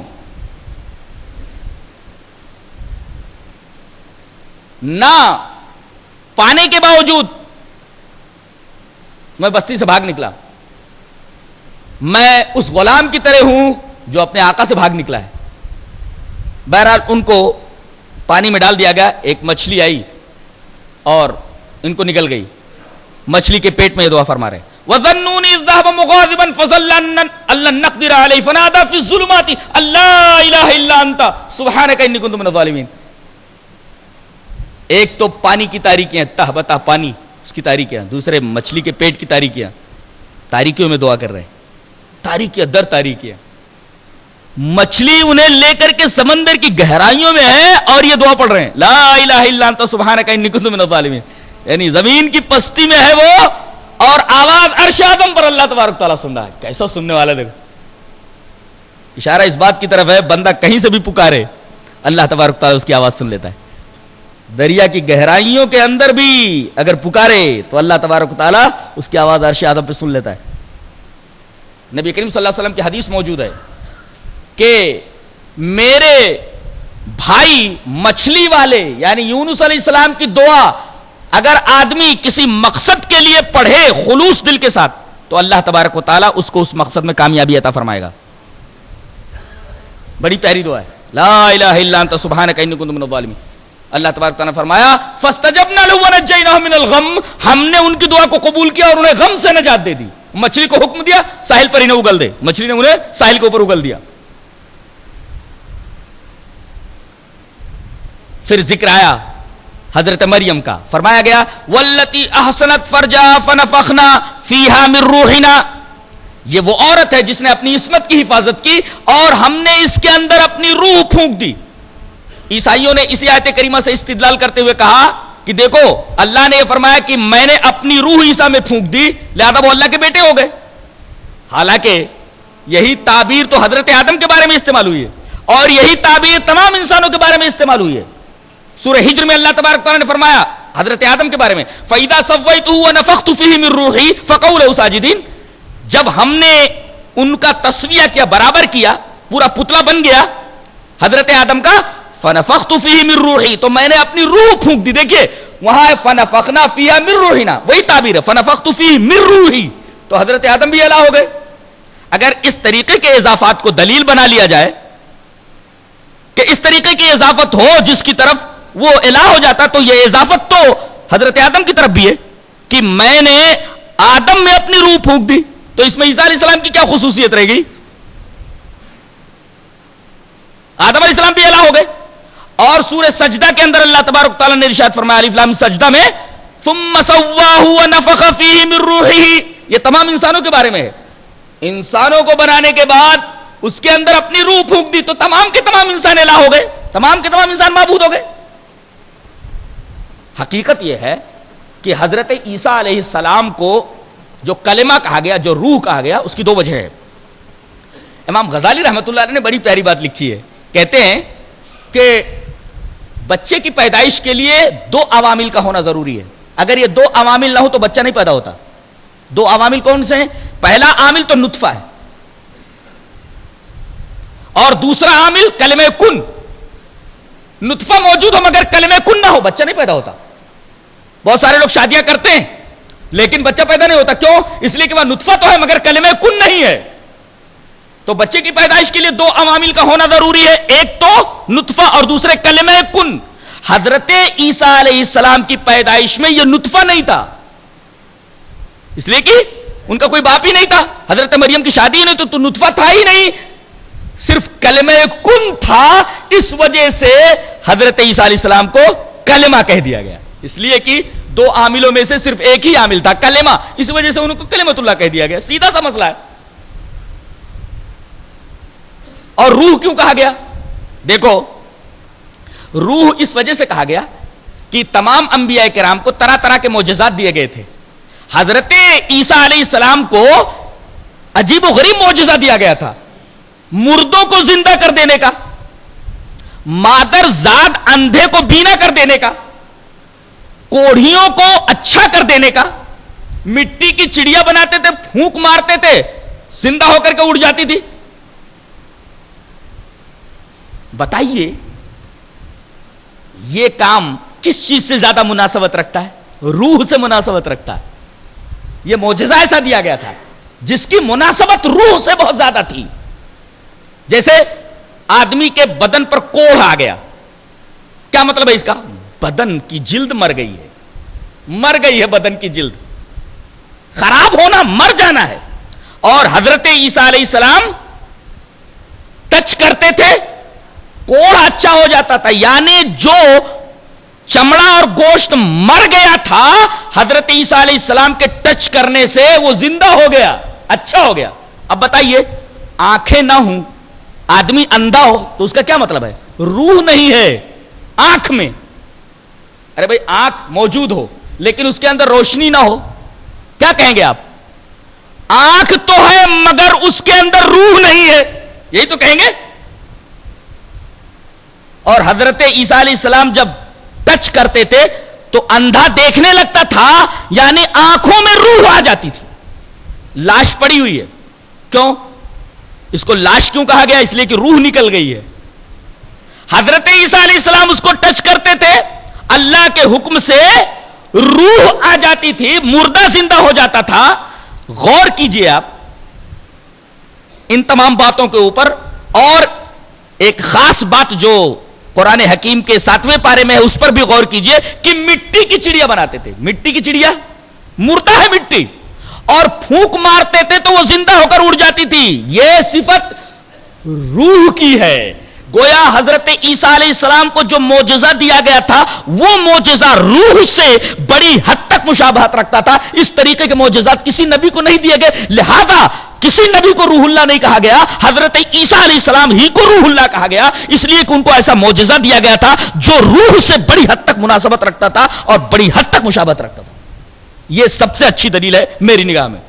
نہ پانے کے باوجود میں بستی سے بھاگ نکلا۔ میں اس غلام کی طرح ہوں جو اپنے آقا سے بھاگ نکلا ہے۔ بہرحال ان کو پانی میں ڈال دیا گیا، ایک مچھلی آئی اور ان کو نکل گئی۔ مچھلی کے پیٹ میں یہ دعا فرما رہے وَظَنُّونِ إِذْ ذَهَبَ مُغَاضِبًا فَظَنَّ أَن لَّن نَّقْدِرَ عَلَيْهِ فَنَادَىٰ فِي الظُّلُمَاتِ أَن لَّا إِلَٰهَ إِلَّا أَنتَ سُبْحَانَكَ إِنِّي كُنتُ مِنَ الظَّالِمِينَ۔ ایک تو پانی کی تاریکیاں، تہ بتہ پانی اس کی تاریکیاں، دوسرے مچھلی کے پیٹ کی تاریکیاں، تاریکیوں میں دعا کر رہے ہیں، تاریکیاں در تاریکیاں۔ مچھلی انہیں لے کر کے سمندر کی گہرائیوں میں ہے اور یہ دعا پڑھ رہے ہیں لا الہ الا انت سبحانک انی کنت من الظالمین، یعنی زمین کی پستی میں ہے وہ، اور آواز عرش اعظم پر اللہ تبارک تعالیٰ سن رہا ہے۔ کیسا سننے والا دیکھو، اشارہ اس بات کی طرف ہے بندہ کہیں سے بھی پکارے اللہ تبارک تعالیٰ اس کی آواز سن لیتا ہے۔ دریا کی گہرائیوں کے اندر بھی اگر پکارے تو اللہ تبارک تعالیٰ اس کی آواز عرش اعظم پہ سن لیتا ہے۔ نبی کریم صلی اللہ علیہ وسلم کی حدیث موجود ہے کہ میرے بھائی مچھلی والے یعنی یونس علیہ السلام کی دعا اگر آدمی کسی مقصد کے لیے پڑھے خلوص دل کے ساتھ تو اللہ تبارک و تعالیٰ اس کو اس مقصد میں کامیابی عطا فرمائے گا۔ بڑی پیاری دعا ہے لا الہ الا انت سبحانک انی کنت من الظالمین۔ اللہ تبارک تعالیٰ نے فرمایا فاستجبنا له ونجیناہ من الغم، ہم نے ان کی دعا کو قبول کیا اور انہیں غم سے نجات دے دی۔ مچھلی کو حکم دیا ساحل پر انہیں اگل دے، مچھلی نے انہیں ساحل کے اوپر اگل دیا۔ پھر ذکر آیا حضرت مریم کا، فرمایا گیا واللتی احسنت فرجها فنفخنا فیہا من روحنا، یہ وہ عورت ہے جس نے اپنی عصمت کی حفاظت کی اور ہم نے اس کے اندر اپنی روح پھونک دی۔ عیسائیوں نے اسی آیت کریمہ سے استدلال کرتے ہوئے کہا کہ دیکھو اللہ نے یہ فرمایا کہ میں نے اپنی روح عیسیٰ میں پھونک دی لہذا وہ اللہ کے بیٹے ہو گئے، حالانکہ یہی تعبیر تو حضرت آدم کے بارے میں استعمال ہوئی ہے اور یہی تعبیر تمام انسانوں کے بارے میں استعمال ہوئی ہے۔ سورہ ہجر میں اللہ تبارک تعالیٰ نے فرمایا حضرت آدم کے بارے میں فَإِذَا سَوَّيْتُهُ وَنَفَخْتُ فِيهِ مِن رُّوحِي فَقَعُوا لَهُ سَاجِدِينَ، جب ہم نے ان کا تسویہ کیا، برابر کیا، پورا پتلا بن گیا حضرت آدم کا، فَنَفَخْتُ فِيهِ مِن رُّوحِي، تو میں نے اپنی روح پھونک دی۔ دیکھیے وہاں ہے فَنَفَخْنَا فِيهَا مِن رُّوحِنَا، وہی تعبیر ہے فَنَفَخْتُ فِيهِ مِن رُّوحِي، تو حضرت آدم بھی الہ ہو گئے۔ اگر اس طریقے کے اضافات کو دلیل بنا لیا جائے کہ اس طریقے کی اضافت ہو جس کی طرف وہ الہ ہو جاتا تو یہ اضافت تو حضرت آدم کی طرف بھی ہے کہ میں نے آدم میں اپنی روح پھونک دی، تو اس میں عیسیٰ علیہ السلام کی کیا خصوصیت رہے گی؟ آدم علیہ السلام بھی الہ ہو گئے. اور سورہ سجدہ کے اندر اللہ تبارک تعالیٰ نے ارشاد فرمایا الف لام سجدہ میں ثم سواہ ونفخ فیہ من روحہ، یہ تمام انسانوں کے بارے میں ہے. انسانوں کو بنانے کے بعد اس کے اندر اپنی روح پھونک دی تو تمام کے تمام انسان الہ ہو گئے، تمام کے تمام انسان معبود ہو گئے. حقیقت یہ ہے کہ حضرت عیسیٰ علیہ السلام کو جو کلمہ کہا گیا، جو روح کہا گیا، اس کی دو وجہ ہے. امام غزالی رحمۃ اللہ علیہ نے بڑی پیاری بات لکھی ہے. کہتے ہیں کہ بچے کی پیدائش کے لیے دو عوامل کا ہونا ضروری ہے. اگر یہ دو عوامل نہ ہو تو بچہ نہیں پیدا ہوتا. دو عوامل کون سے ہیں؟ پہلا عامل تو نطفہ ہے، اور دوسرا عامل کلمہ کن. نطفہ موجود ہو مگر کلمہ کن نہ ہو، بچہ نہیں پیدا ہوتا. بہت سارے لوگ شادیاں کرتے ہیں لیکن بچہ پیدا نہیں ہوتا. کیوں؟ اس لیے کہ وہ نطفہ تو ہے مگر کلمہ کن نہیں ہے. تو بچے کی پیدائش کے لیے دو عوامل کا ہونا ضروری ہے، ایک تو نطفہ اور دوسرے کلمہ کن. حضرت عیسیٰ علیہ السلام کی پیدائش میں یہ نطفہ نہیں تھا، اس لیے کہ ان کا کوئی باپ ہی نہیں تھا. حضرت مریم کی شادی نہیں تو نطفہ تھا ہی نہیں، صرف کلمہ کن تھا. اس وجہ سے حضرت عیسیٰ علیہ السلام کو کلمہ کہہ دیا گیا، اس لیے کہ دو عاملوں میں سے صرف ایک ہی عامل تھا، کلمہ. اس وجہ سے ان کو کلمۃ اللہ کہہ دیا گیا. سیدھا سا مسئلہ ہے. اور روح کیوں کہا گیا؟ دیکھو، روح اس وجہ سے کہا گیا کہ تمام انبیاء کرام کو طرح طرح کے معجزات دیے گئے تھے. حضرت عیسیٰ علیہ السلام کو عجیب و غریب معجزہ دیا گیا تھا، مردوں کو زندہ کر دینے کا، مادر زاد اندھے کو بینا کر دینے کا، کوڑھیوں کو اچھا کر دینے کا. مٹی کی چڑیا بناتے تھے، پھونک مارتے تھے، زندہ ہو کر کے اڑ جاتی تھی. بتائیے یہ کام کس چیز سے زیادہ مناسبت رکھتا ہے؟ روح سے مناسبت رکھتا ہے. یہ معجزہ ایسا دیا گیا تھا جس کی مناسبت روح سے بہت زیادہ تھی. جیسے آدمی کے بدن پر کوڑھ آ گیا، کیا مطلب ہے اس کا؟ بدن کی جلد مر گئی ہے، مر گئی ہے بدن کی جلد، خراب ہونا، مر جانا ہے. اور حضرت عیسیٰ علیہ السلام ٹچ کرتے تھے، کوڑھ اچھا ہو جاتا تھا. یعنی جو چمڑا اور گوشت مر گیا تھا، حضرت عیسیٰ علیہ السلام کے ٹچ کرنے سے وہ زندہ ہو گیا، اچھا ہو گیا. اب بتائیے، آنکھیں نہ ہوں، آدمی اندھا ہو تو اس کا کیا مطلب ہے؟ روح نہیں ہے آنکھ میں. ارے بھائی، آنکھ موجود ہو لیکن اس کے اندر روشنی نہ ہو، کیا کہیں گے آپ؟ آنکھ تو ہے مگر اس کے اندر روح نہیں ہے، یہی تو کہیں گے. اور حضرت عیسیٰ علیہ السلام جب ٹچ کرتے تھے تو اندھا دیکھنے لگتا تھا، یعنی آنکھوں میں روح آ جاتی تھی. لاش پڑی ہوئی ہے، کیوں؟ اس کو لاش کیوں کہا گیا؟ اس لیے کہ روح نکل گئی ہے. حضرت عیسیٰ علیہ السلام اس کو ٹچ کرتے تھے، اللہ کے حکم سے روح آ جاتی تھی، مردہ زندہ ہو جاتا تھا. غور کیجئے آپ ان تمام باتوں کے اوپر. اور ایک خاص بات جو قرآن حکیم کے 7ویں پارے میں ہے اس پر بھی غور کیجئے کہ مٹی کی چڑیا بناتے تھے. مٹی کی چڑیا مردہ ہے مٹی، اور پھونک مارتے تھے تو وہ زندہ ہو کر اڑ جاتی تھی. یہ صفت روح کی ہے. گویا حضرت عیسیٰ علیہ السلام کو جو معجزہ دیا گیا تھا وہ معجزہ روح سے بڑی حد تک مشابہت رکھتا تھا. اس طریقے کے معجزات کسی نبی کو نہیں دیے گئے، لہذا کسی نبی کو روح اللہ نہیں کہا گیا. حضرت عیسیٰ علیہ السلام ہی کو روح اللہ کہا گیا، اس لیے کہ ان کو ایسا معجزہ دیا گیا تھا جو روح سے بڑی حد تک مناسبت رکھتا تھا اور بڑی حد تک مشابہت رکھتا تھا. یہ سب سے اچھی دلیل ہے میری نگاہ میں.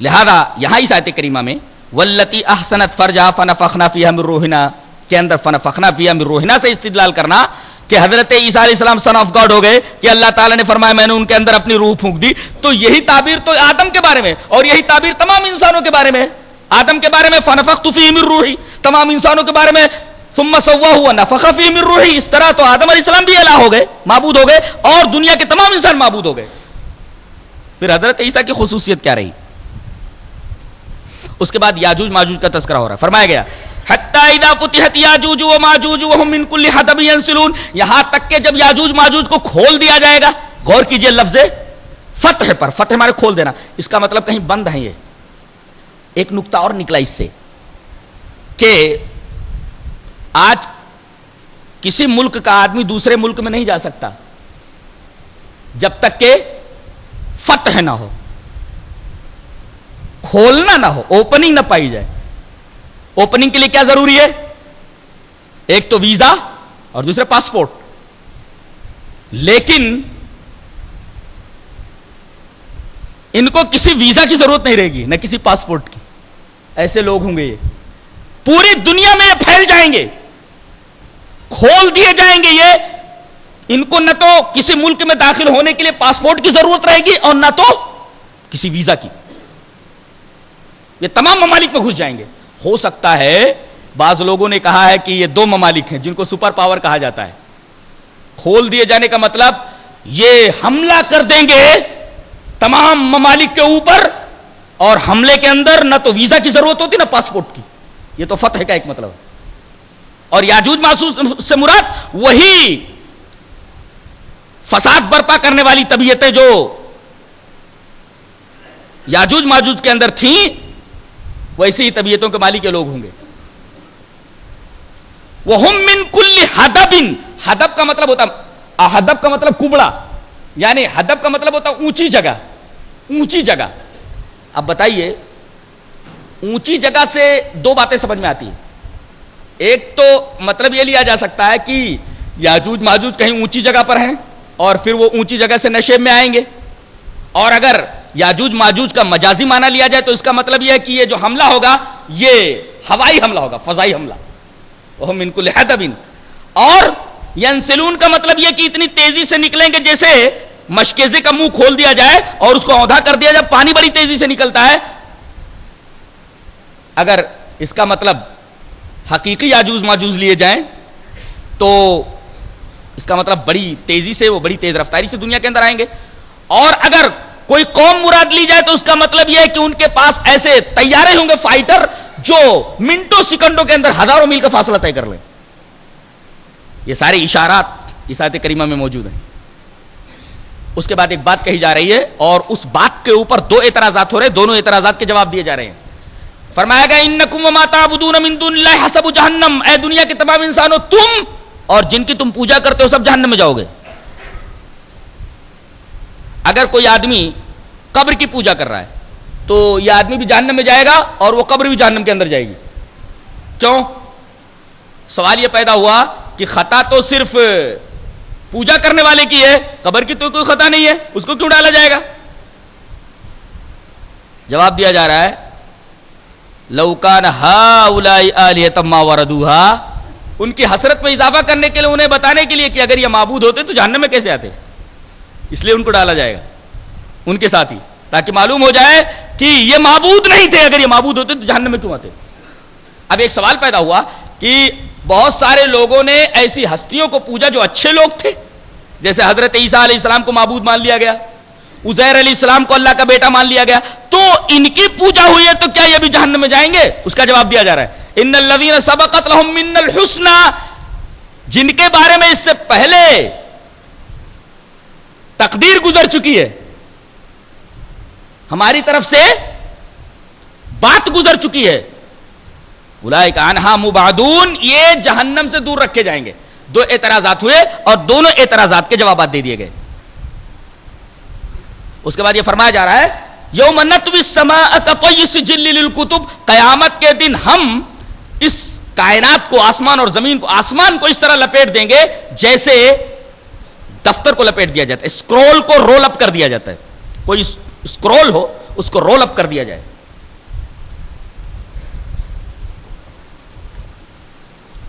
لہذا یہاں اس آیت کریمہ میں واللتی احسنت فرجہا فنفخنا فیہا من روحنا کے اندر فنفخنا فیہا من روحنا سے استدلال کرنا کہ حضرت عیسیٰ علیہ السلام سن آف گاڈ ہو گئے کہ اللہ تعالیٰ نے فرمایا میں نے ان کے اندر اپنی روح پھونک دی. تو یہی تعبیر تو آدم کے بارے میں اور یہی تعبیر تمام انسانوں کے بارے میں. آدم کے بارے میں فنفخت فیہ من روحی، تمام انسانوں کے بارے میں ثم سواہ ونفخ فیہ من روحی. اس طرح تو آدم علیہ السلام بھی الہ ہو گئے، معبود ہو گئے، اور دنیا کے تمام انسان معبود ہو گئے. پھر حضرت عیسیٰ کی خصوصیت کیا رہی؟ اس کے بعد یاجوج ماجوج کا تذکرہ ہو رہا ہے. فرمایا گیا حتی اذا فتحت یاجوج و ماجوج وهم من کل حدب ينسلون, یہاں تک کہ جب یاجوج ماجوج کو کھول دیا جائے گا. غور کیجئے لفظ فتح پر, فتح ہمارے کھول دینا, اس کا مطلب کہیں بند ہے. یہ ایک نقطہ اور نکلا اس سے کہ آج کسی ملک کا آدمی دوسرے ملک میں نہیں جا سکتا جب تک کہ فتح نہ ہو, کھولنا نہ ہو, اوپننگ نہ پائی جائے. اوپننگ کے لیے کیا ضروری ہے؟ ایک تو ویزا اور دوسرے پاسپورٹ. لیکن ان کو کسی ویزا کی ضرورت نہیں رہے گی نہ کسی پاسپورٹ کی. ایسے لوگ ہوں گے, یہ پوری دنیا میں پھیل جائیں گے, کھول دیے جائیں گے. یہ ان کو نہ تو کسی ملک میں داخل ہونے کے لیے پاسپورٹ کی ضرورت رہے گی اور نہ تو کسی ویزا کی. یہ تمام ممالک میں گھس جائیں گے. ہو سکتا ہے بعض لوگوں نے کہا ہے کہ یہ 2 ممالک ہیں جن کو سپر پاور کہا جاتا ہے. کھول دیے جانے کا مطلب یہ حملہ کر دیں گے تمام ممالک کے اوپر, اور حملے کے اندر نہ تو ویزا کی ضرورت ہوتی نہ پاسپورٹ کی. یہ تو فتح کا ایک مطلب ہے. اور یاجوج ماجوج سے مراد وہی فساد برپا کرنے والی طبیعتیں جو یاجوج ماجوج کے اندر تھیں, ویسی ہی طبیعتوں کے مالک کے لوگ ہوں گے. وَهُم مِّن كُلِّ حَدَبٍ, حدب کا مطلب ہوتا, حدب کا مطلب کبڑا, یعنی حدب کا مطلب ہوتا اونچی جگہ, اونچی جگہ. اب بتائیے اونچی جگہ سے 2 باتیں سمجھ میں آتی ہیں. ایک تو مطلب یہ لیا جا سکتا ہے کہ یاجوج ماجوج کہیں اونچی جگہ پر ہیں اور پھر وہ اونچی جگہ سے نشیب میں آئیں گے. اور اگر یاجوج ماجوج کا مجازی معنی لیا جائے تو اس کا مطلب یہ ہے کہ یہ جو حملہ ہوگا یہ ہوائی حملہ ہوگا, فضائی حملہ. وہ من کل حدب. اور ینسلون کا مطلب یہ کہ اتنی تیزی سے نکلیں گے جیسے مشکیزے کا منہ کھول دیا جائے اور اس کو اوندھا کر دیا جائے, پانی بڑی تیزی سے نکلتا ہے. اگر اس کا مطلب حقیقی یاجوج ماجوج لیے جائیں تو اس کا مطلب بڑی تیزی سے, وہ بڑی تیز رفتاری سے دنیا کے اندر آئیں گے. اور اگر کوئی قوم مراد لی جائے تو اس کا مطلب یہ ہے کہ ان کے پاس ایسے طیارے ہوں گے, فائٹر, جو منٹوں سیکنڈوں کے اندر ہزاروں میل کا فاصلہ طے کر لیں. یہ سارے اشارات اس آیت کریمہ میں موجود ہیں. اس کے بعد ایک بات کہی جا رہی ہے اور اس بات کے اوپر 2 اعتراضات ہو رہے ہیں. دونوں اعتراضات کے جواب دیے جا رہے ہیں. فرمایا گیا انکم وما تعبدون من دون اللہ حسب جہنم, اے دنیا کے تمام انسانوں, تم اور جن کی تم پوجا کرتے ہو سب جہنم میں جاؤ گے. اگر کوئی آدمی قبر کی پوجا کر رہا ہے تو یہ آدمی بھی جہنم میں جائے گا اور وہ قبر بھی جہنم کے اندر جائے گی. کیوں؟ سوال یہ پیدا ہوا کہ خطا تو صرف پوجا کرنے والے کی ہے, قبر کی تو کوئی خطا نہیں ہے, اس کو کیوں ڈالا جائے گا؟ جواب دیا جا رہا ہے لو کان ہؤلاء آلہۃ ما وردوها, ان کی حسرت میں اضافہ کرنے کے لیے, انہیں بتانے کے لیے کہ اگر یہ معبود ہوتے تو جہنم میں کیسے آتے, اس لیے ان کو ڈالا جائے گا ان کے ساتھ ہی, تاکہ معلوم ہو جائے کہ یہ معبود نہیں تھے, اگر یہ معبود ہوتے تو جہنم میں کیوں آتے. اب ایک سوال پیدا ہوا کہ بہت سارے لوگوں نے ایسی ہستیوں کو پوجا جو اچھے لوگ تھے, جیسے حضرت عیسیٰ علیہ السلام کو معبود مان لیا گیا, عزیر علیہ السلام کو اللہ کا بیٹا مان لیا گیا, تو ان کی پوجا ہوئی ہے تو کیا یہ بھی جہنم میں جائیں گے؟ اس کا جواب دیا جا رہا ہے ان الذین سبقت لهم من الحسنى, جن کے بارے میں اس سے پہلے تقدیر گزر چکی ہے, ہماری طرف سے بات گزر چکی ہے, اولئک عنہا مبعدون, یہ جہنم سے دور رکھے جائیں گے. 2 اعتراضات ہوئے اور دونوں اعتراضات کے جوابات دے دیے گئے. اس کے بعد یہ فرمایا جا رہا ہے یوم نطوی السماء کطی السجل للکتب, قیامت کے دن ہم اس کائنات کو, آسمان اور زمین کو, آسمان کو اس طرح لپیٹ دیں گے جیسے دفتر کو لپیٹ دیا جاتا ہے, اسکرول کو رول اپ کر دیا جاتا ہے. کوئی اسکرول ہو اس کو رول اپ کر دیا جائے.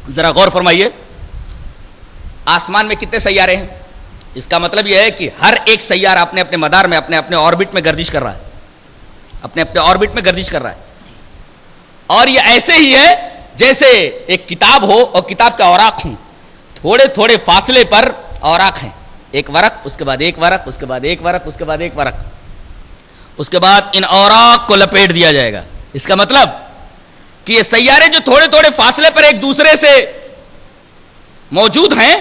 ذرا غور فرمائیے, آسمان میں کتنے سیارے ہیں؟ اس کا مطلب یہ ہے کہ ہر ایک سیارہ اپنے اپنے مدار میں, اپنے اپنے آربٹ میں گردش کر رہا ہے, اپنے اپنے آربٹ میں گردش کر رہا ہے. اور یہ ایسے ہی ہے جیسے ایک کتاب ہو اور کتاب کے اوراق ہوں, تھوڑے تھوڑے فاصلے پر اوراق ہیں, ایک ورق, اس کے بعد ایک ورق, اس کے بعد ایک ورق, اس کے بعد ایک ورق. اس کے بعد ان اوراق کو لپیٹ دیا جائے گا. اس کا مطلب کہ یہ سیارے جو تھوڑے تھوڑے فاصلے پر ایک دوسرے سے موجود ہیں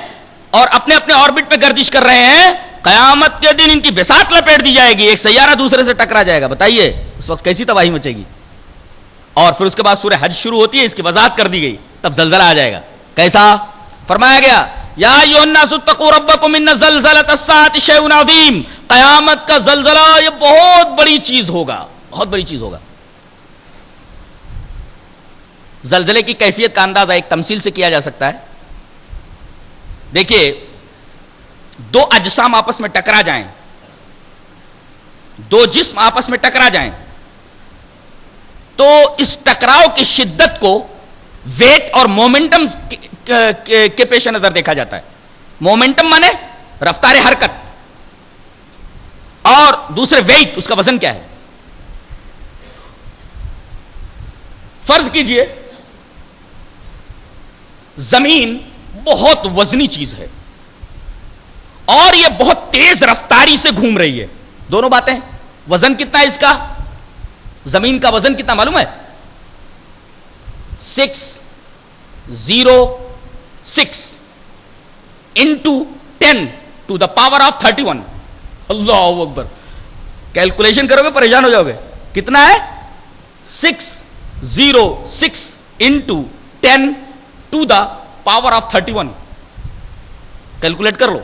اور اپنے اپنے آربٹ پہ گردش کر رہے ہیں، قیامت کے دن ان کی بساط لپیٹ دی جائے گی، ایک سیارہ دوسرے سے ٹکرا جائے گا. بتائیے اس وقت کیسی تباہی مچے گی. اور پھر اس کے بعد سورہ حج شروع ہوتی ہے، اس کی وضاحت کر دی گئی، تب زلزلہ آ جائے گا. کیسا؟ فرمایا گیا یا ایھا الناس اتقوا ربکم ان زلزلۃ الساعۃ شیء عظیم. قیامت کا زلزلہ یہ بہت بڑی چیز ہوگا، بہت بڑی چیز ہوگا. زلزلے کی کیفیت کا اندازہ ایک تمثیل سے کیا جا سکتا ہے. دیکھیے، دو اجسام آپس میں ٹکرا جائیں، دو جسم آپس میں ٹکرا جائیں تو اس ٹکراؤ کی شدت کو ویٹ اور مومنٹم کے پیش نظر دیکھا جاتا ہے. مومنٹم مانے رفتار حرکت، اور دوسرے ویٹ، اس کا وزن کیا ہے. فرض کیجئے زمین بہت وزنی چیز ہے اور یہ بہت تیز رفتاری سے گھوم رہی ہے. دونوں باتیں، وزن کتنا ہے اس کا، زمین کا وزن کتنا معلوم ہے؟ 606 into 10 to the power of 31. Allah Akbar. Calculation کرو گے پریشان ہو جاؤ گے. کتنا ہے؟ 606 into 10 to the power of 31. Calculate کر لو.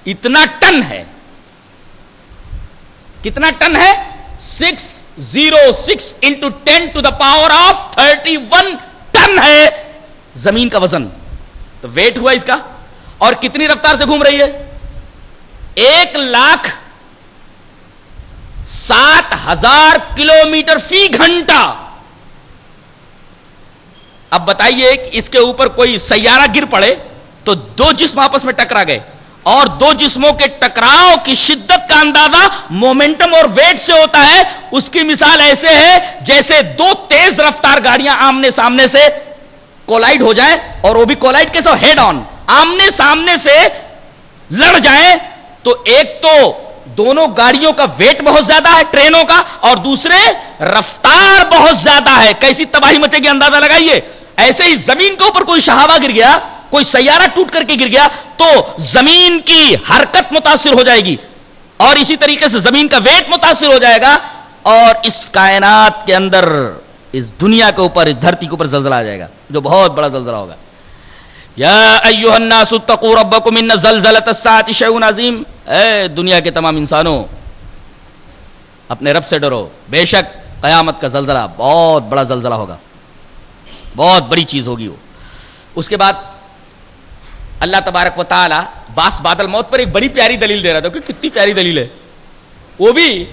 اتنا ٹن ہے. کتنا ٹن ہے؟ 606 into 10 to the power of 31 ton ہے زمین کا وزن. تو ویٹ ہوا اس کا. اور کتنی رفتار سے گھوم رہی ہے؟ 1,07,000 کلومیٹر فی گھنٹہ. اب بتائیے کہ اس کے اوپر کوئی سیارہ گر پڑے تو دو جسم آپس میں ٹکرا گئے، اور دو جسموں کے ٹکراؤ کی شدت کا اندازہ مومنٹم اور ویٹ سے ہوتا ہے. اس کی مثال ایسے ہے جیسے دو تیز رفتار گاڑیاں آمنے سامنے سے کولائڈ ہو جائیں، اور وہ بھی کولائڈ کیسے؟ ہیڈ آن، آمنے سامنے سے لڑ جائیں. تو ایک تو دونوں گاڑیوں کا ویٹ بہت زیادہ ہے ٹرینوں کا، اور دوسرے رفتار بہت زیادہ ہے. کیسی تباہی مچے گی اندازہ لگائیے. ایسے ہی زمین کے اوپر کوئی شہابہ گر گیا، کوئی سیارہ ٹوٹ کر کے گر گیا تو زمین کی حرکت متاثر ہو جائے گی، اور اسی طریقے سے زمین کا ویٹ متاثر ہو جائے گا، اور اس کائنات کے اندر، اس دنیا کے اوپر، اس دھرتی کے اوپر زلزلہ آ جائے گا جو بہت بڑا زلزلہ ہوگا. یا ایھا الناس اتقوا ربکم ان زلزلۃ الساعۃ شیء عظیم. اے دنیا کے تمام انسانوں، اپنے رب سے ڈرو، بے شک قیامت کا زلزلہ بہت بڑا زلزلہ ہوگا، بہت بڑی چیز ہوگی وہ. اس کے بعد اللہ تبارک و تعالی باس بعد الموت پر ایک بڑی پیاری دلیل دے رہا تھا. کہ کتنی پیاری دلیل ہے، وہ بھی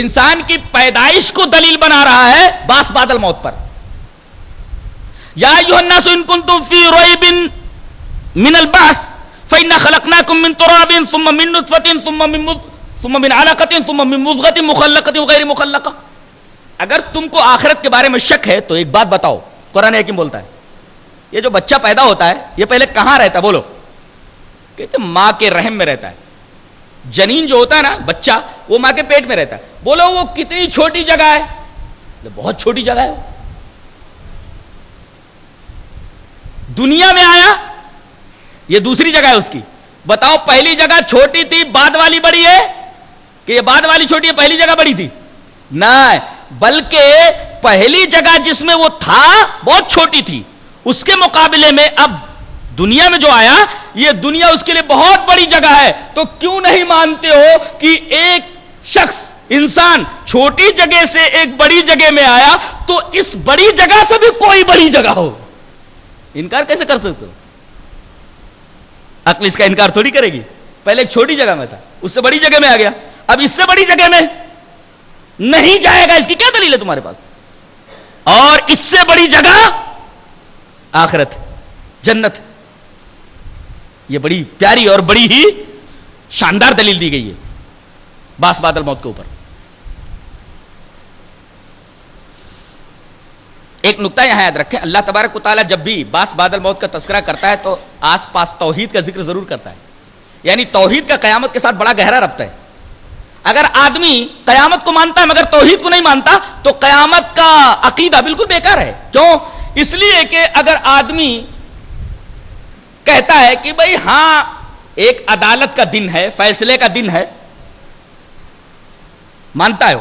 انسان کی پیدائش کو دلیل بنا رہا ہے باس بعد الموت پر. یا ایھا الناس ان کنتم فی ریب من البعث فإنا خلقناکم من تراب ثم من نطفة ثم من علقة ثم من مضغة مخلقة وغیر مخلقة. اگر تم کو آخرت کے بارے میں شک ہے تو ایک بات بتاؤ. قرآن حکیم بولتا ہے یہ جو بچہ پیدا ہوتا ہے یہ پہلے کہاں رہتا ہے؟ بولو. کہتے ماں کے رحم میں رہتا ہے. جنین جو ہوتا ہے نا، بچہ، وہ ماں کے پیٹ میں رہتا ہے. بولو وہ کتنی چھوٹی جگہ ہے؟ بہت چھوٹی جگہ ہے. دنیا میں آیا، یہ دوسری جگہ ہے اس کی. بتاؤ پہلی جگہ چھوٹی تھی، بعد والی بڑی ہے؟ کہ یہ بعد والی چھوٹی ہے، پہلی جگہ بڑی تھی؟ نہیں، بلکہ پہلی جگہ جس میں وہ تھا بہت چھوٹی تھی، اس کے مقابلے میں اب دنیا میں جو آیا، یہ دنیا اس کے لیے بہت بڑی جگہ ہے. تو کیوں نہیں مانتے ہو کہ ایک شخص، انسان، چھوٹی جگہ سے ایک بڑی جگہ میں آیا تو اس بڑی جگہ سے بھی کوئی بڑی جگہ ہو؟ انکار کیسے کر سکتے ہو؟ عقل اس کا انکار تھوڑی کرے گی. پہلے ایک چھوٹی جگہ میں تھا، اس سے بڑی جگہ میں آ گیا، اب اس سے بڑی جگہ میں نہیں جائے گا. اس کی کیا دلیل ہے تمہارے پاس؟ اور اس سے بڑی جگہ آخرت، جنت. یہ بڑی پیاری اور بڑی ہی شاندار دلیل دی گئی ہے باس بعد الموت کے اوپر. ایک نقطہ یہاں یاد رکھیں، اللہ تبارک و تعالیٰ جب بھی باس بعد الموت کا تذکرہ کرتا ہے تو آس پاس توحید کا ذکر ضرور کرتا ہے. یعنی توحید کا قیامت کے ساتھ بڑا گہرا ربط ہے. اگر آدمی قیامت کو مانتا ہے مگر توحید کو نہیں مانتا تو قیامت کا عقیدہ بالکل بیکار ہے. کیوں؟ اس لیے کہ اگر آدمی کہتا ہے کہ بھئی ہاں ایک عدالت کا دن ہے, فیصلے کا دن ہے, مانتا ہے,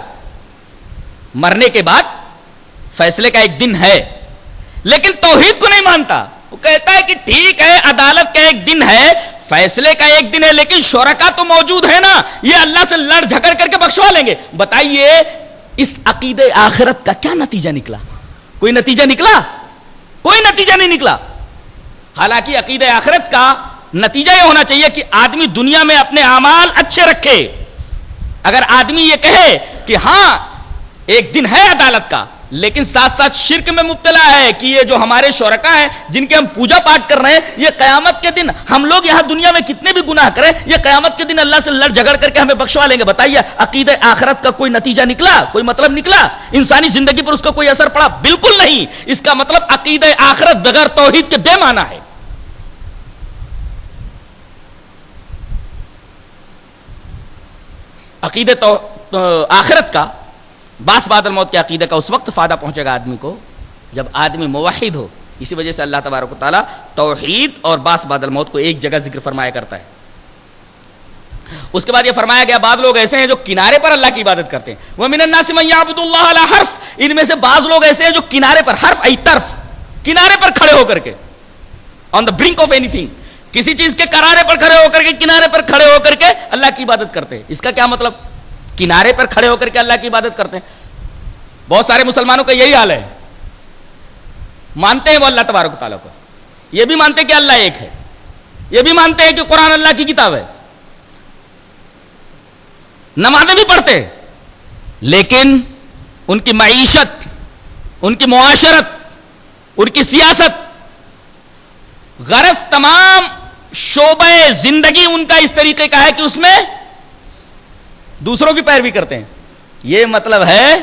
مرنے کے بعد فیصلے کا ایک دن ہے, لیکن توحید کو نہیں مانتا. وہ کہتا ہے کہ ٹھیک ہے عدالت کا ایک دن ہے, فیصلے کا ایک دن ہے, لیکن شرکا تو موجود ہے نا, یہ اللہ سے لڑ جھگڑ کر کے بخشوا لیں گے. بتائیے اس عقیدے آخرت کا کیا نتیجہ نکلا؟ کوئی نتیجہ نکلا؟ کوئی نتیجہ نہیں نکلا. حالانکہ عقیدے آخرت کا نتیجہ یہ ہونا چاہیے کہ آدمی دنیا میں اپنے اعمال اچھے رکھے. اگر آدمی یہ کہے کہ ہاں ایک دن ہے عدالت کا, لیکن ساتھ ساتھ شرک میں مبتلا ہے کہ یہ جو ہمارے شرکا ہیں جن کے ہم پوجا پاٹ کر رہے ہیں, یہ قیامت کے دن ہم لوگ یہاں دنیا میں کتنے بھی گناہ کریں, یہ قیامت کے دن اللہ سے لڑ جھگڑ کر کے ہمیں بخشوا لیں گے. بتائیے عقیدہ آخرت کا کوئی نتیجہ نکلا؟ کوئی مطلب نکلا؟ انسانی زندگی پر اس کا کوئی اثر پڑا؟ بالکل نہیں. اس کا مطلب عقیدہ آخرت بغیر توحید کے بے معنی ہے. عقیدہ تو آخرت کا, باس بعد الموت کے عقیدہ کا اس وقت فائدہ پہنچے گا آدمی کو جب آدمی موحد ہو. اسی وجہ سے اللہ تبارک و تعالیٰ توحید اور باس بعد الموت کو ایک جگہ ذکر فرمایا کرتا ہے. اس کے بعد یہ فرمایا گیا بعض لوگ ایسے ہیں جو کنارے پر اللہ کی عبادت کرتے ہیں. وَمِنَ النَّاسِ مَن يَعْبُدُ اللَّهَ عَلَى حَرْفٍ, ان میں سے بعض لوگ ایسے ہیں جو کنارے پر, حرف ای طرف, کنارے پر کھڑے ہو کر کے, آن دا برنک آف اینی تھنگ, کسی چیز کے کنارے پر کھڑے ہو کر کے, کنارے پر کھڑے ہو کر کے اللہ کی عبادت کرتے ہیں. اس کا کیا مطلب؟ کنارے پر کھڑے ہو کر کے اللہ کی عبادت کرتے ہیں. بہت سارے مسلمانوں کا یہی حال ہے, مانتے ہیں وہ اللہ تبارک و تعالیٰ کو, یہ بھی مانتے ہیں کہ اللہ ایک ہے, یہ بھی مانتے ہیں کہ قرآن اللہ کی کتاب ہے, نمازیں بھی پڑھتے ہیں, لیکن ان کی معیشت, ان کی معاشرت, ان کی سیاست, غرض تمام شعبہ زندگی ان کا اس طریقے کا ہے کہ اس میں دوسروں کی پیروی کرتے ہیں. یہ مطلب ہے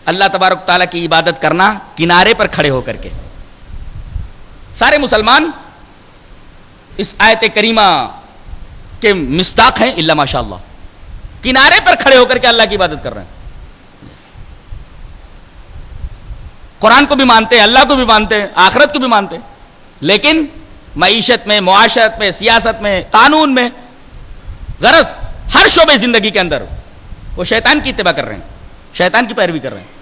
اللہ تبارک تعالیٰ کی عبادت کرنا کنارے پر کھڑے ہو کر کے. سارے مسلمان اس آیت کریمہ کے مصداق ہیں الا ماشاء اللہ, کنارے پر کھڑے ہو کر کے اللہ کی عبادت کر رہے ہیں. قرآن کو بھی مانتے ہیں, اللہ کو بھی مانتے ہیں, آخرت کو بھی مانتے ہیں, لیکن معیشت میں, معاشرت میں, سیاست میں, قانون میں, غرض ہر شعبے زندگی کے اندر وہ شیطان کی اتباع کر رہے ہیں, شیطان کی پیروی کر رہے ہیں.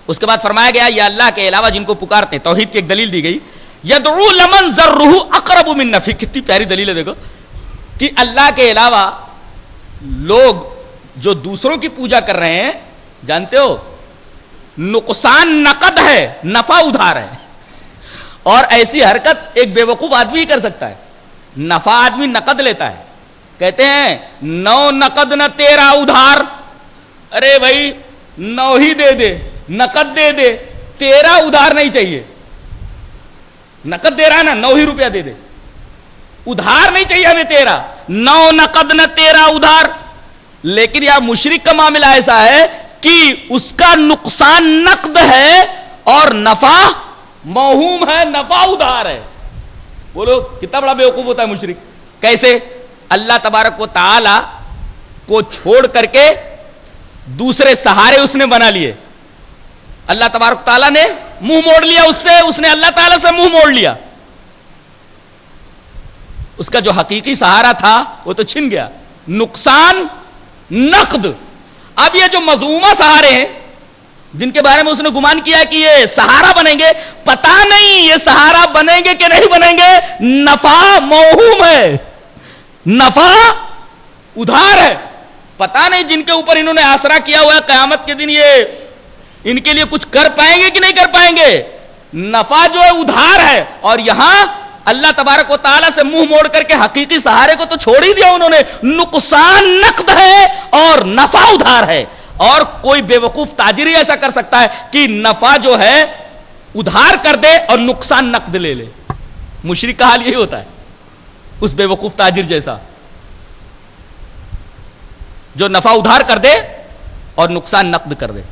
اس کے بعد فرمایا گیا یہ اللہ کے علاوہ جن کو پکارتے ہیں, توحید کی ایک دلیل دی گئی, یدعو لمن ضرہ اقرب من نفعہ. کتنی پیاری دلیل ہے دیکھو کہ اللہ کے علاوہ لوگ جو دوسروں کی پوجا کر رہے ہیں, جانتے ہو نقصان نقد ہے, نفع ادھار ہے. اور ایسی حرکت ایک بے وقوف آدمی ہی کر سکتا ہے. نفع آدمی نقد لیتا ہے, کہتے ہیں 9 نقد نہ 13 ادھار. ارے بھائی 9 ہی دے دے, نقد دے دے, 13 ادھار نہیں چاہیے. نقد دے رہا ہے نا, 9 ہی روپیہ دے دے, ادھار نہیں چاہیے ہمیں 13. 9 نقد نہ 13 ادھار. لیکن یہاں مشرک کا معاملہ ایسا ہے کہ اس کا نقصان نقد ہے اور نفع موہوم ہے, نفع ادھار ہے. بولو کتنا بڑا بیوقوف ہوتا ہے مشرک. کیسے؟ اللہ تبارک و تعالی کو چھوڑ کر کے دوسرے سہارے اس نے بنا لیے. اللہ تبارک و تعالی نے منہ موڑ لیا اس سے, اس نے اللہ تعالی سے منہ موڑ لیا. اس کا جو حقیقی سہارا تھا وہ تو چھن گیا. نقصان نقد. اب یہ جو مذمومہ سہارے ہیں جن کے بارے میں اس نے گمان کیا کہ یہ سہارا بنیں گے, پتا نہیں یہ سہارا بنیں گے کہ نہیں بنیں گے. نفع موہوم ہے, نفع ادھار ہے. پتا نہیں جن کے اوپر انہوں نے آسرا کیا ہوا ہے قیامت کے دن یہ ان کے لیے کچھ کر پائیں گے کہ نہیں کر پائیں گے. نفع جو ہے ادھار ہے, اور یہاں اللہ تبارک و تعالیٰ سے منہ موڑ کر کے حقیقی سہارے کو تو چھوڑ ہی دیا انہوں نے. نقصان نقد ہے اور نفع ادھار ہے. اور کوئی بے وقوف تاجر ہی ایسا کر سکتا ہے کہ نفع جو ہے ادھار کر دے اور نقصان نقد لے لے. مشرک کا حال یہی ہوتا ہے, اس بے وقوف تاجر جیسا, جو نفع ادھار کر دے اور نقصان نقد کر دے.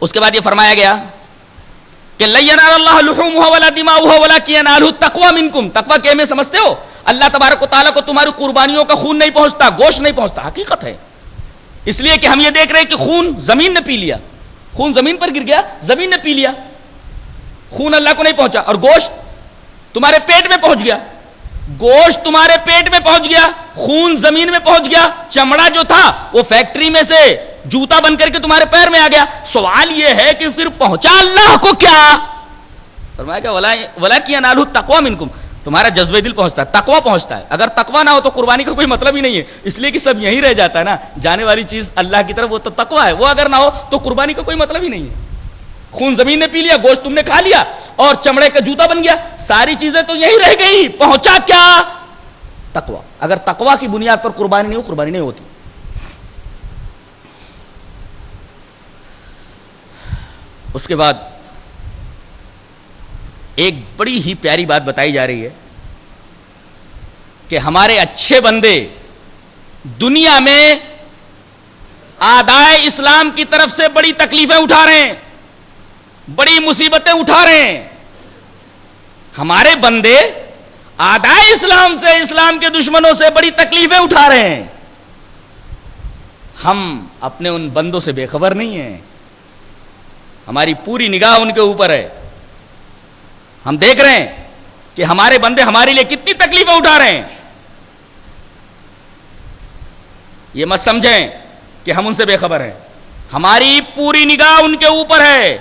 اس کے بعد یہ فرمایا گیا کہ لَن يَنَالَ اللَّهَ لُحُومُهَا وَلَا دِمَاؤُهَا وَلَكِنْ يَنَالُهُ التَّقْوَى مِنْكُمْ. تقویٰ کیا میں سمجھتے ہو؟ اللہ تبارک و تعالیٰ کو تمہاری قربانیوں کا خون نہیں پہنچتا, گوشت نہیں پہنچتا. حقیقت ہے, اس لیے کہ ہم یہ دیکھ رہے ہیں کہ خون زمین نے پی لیا, خون زمین پر گر گیا, زمین نے پی لیا, خون اللہ کو نہیں پہنچا. اور گوشت تمہارے پیٹ میں پہنچ گیا, گوشت تمہارے پیٹ میں پہنچ گیا, خون زمین میں پہنچ گیا, چمڑا جو تھا وہ فیکٹری میں سے جوتا بن کر کے تمہارے پیر میں آ گیا. سوال یہ ہے کہ پھر پہنچا اللہ کو کیا؟ فرمایا کہ وَلَٰكِنْ يَنَالُهُ التَّقْوَىٰ مِنْكُمْ, تمہارا جذبہ دل پہنچتا ہے, تقویٰ پہنچتا ہے. اگر تقویٰ نہ ہو تو قربانی کا کوئی مطلب ہی نہیں ہے, اس لیے کہ سب یہیں رہ جاتا ہے نا. جانے والی چیز اللہ کی طرف وہ تو تقویٰ ہے, وہ اگر نہ ہو تو قربانی کا کوئی مطلب ہی نہیں ہے. خون زمین نے پی لیا, گوشت تم نے کھا لیا, اور چمڑے کا جوتا بن گیا, ساری چیزیں تو یہی رہ گئی. پہنچا کیا؟ تقویٰ. اگر تقویٰ کی بنیاد پر قربانی نہیں ہو, قربانی نہیں ہوتی. اس کے بعد ایک بڑی ہی پیاری بات بتائی جا رہی ہے کہ ہمارے اچھے بندے دنیا میں اعدائے اسلام کی طرف سے بڑی تکلیفیں اٹھا رہے ہیں, بڑی مصیبتیں اٹھا رہے ہیں. ہمارے بندے اعدائے اسلام سے, اسلام کے دشمنوں سے بڑی تکلیفیں اٹھا رہے ہیں. ہم اپنے ان بندوں سے بے خبر نہیں ہیں, ہماری پوری نگاہ ان کے اوپر ہے. ہم دیکھ رہے ہیں کہ ہمارے بندے ہمارے لیے کتنی تکلیفیں اٹھا رہے ہیں. یہ مت سمجھیں کہ ہم ان سے بے خبر ہیں, ہماری پوری نگاہ ان کے اوپر ہے.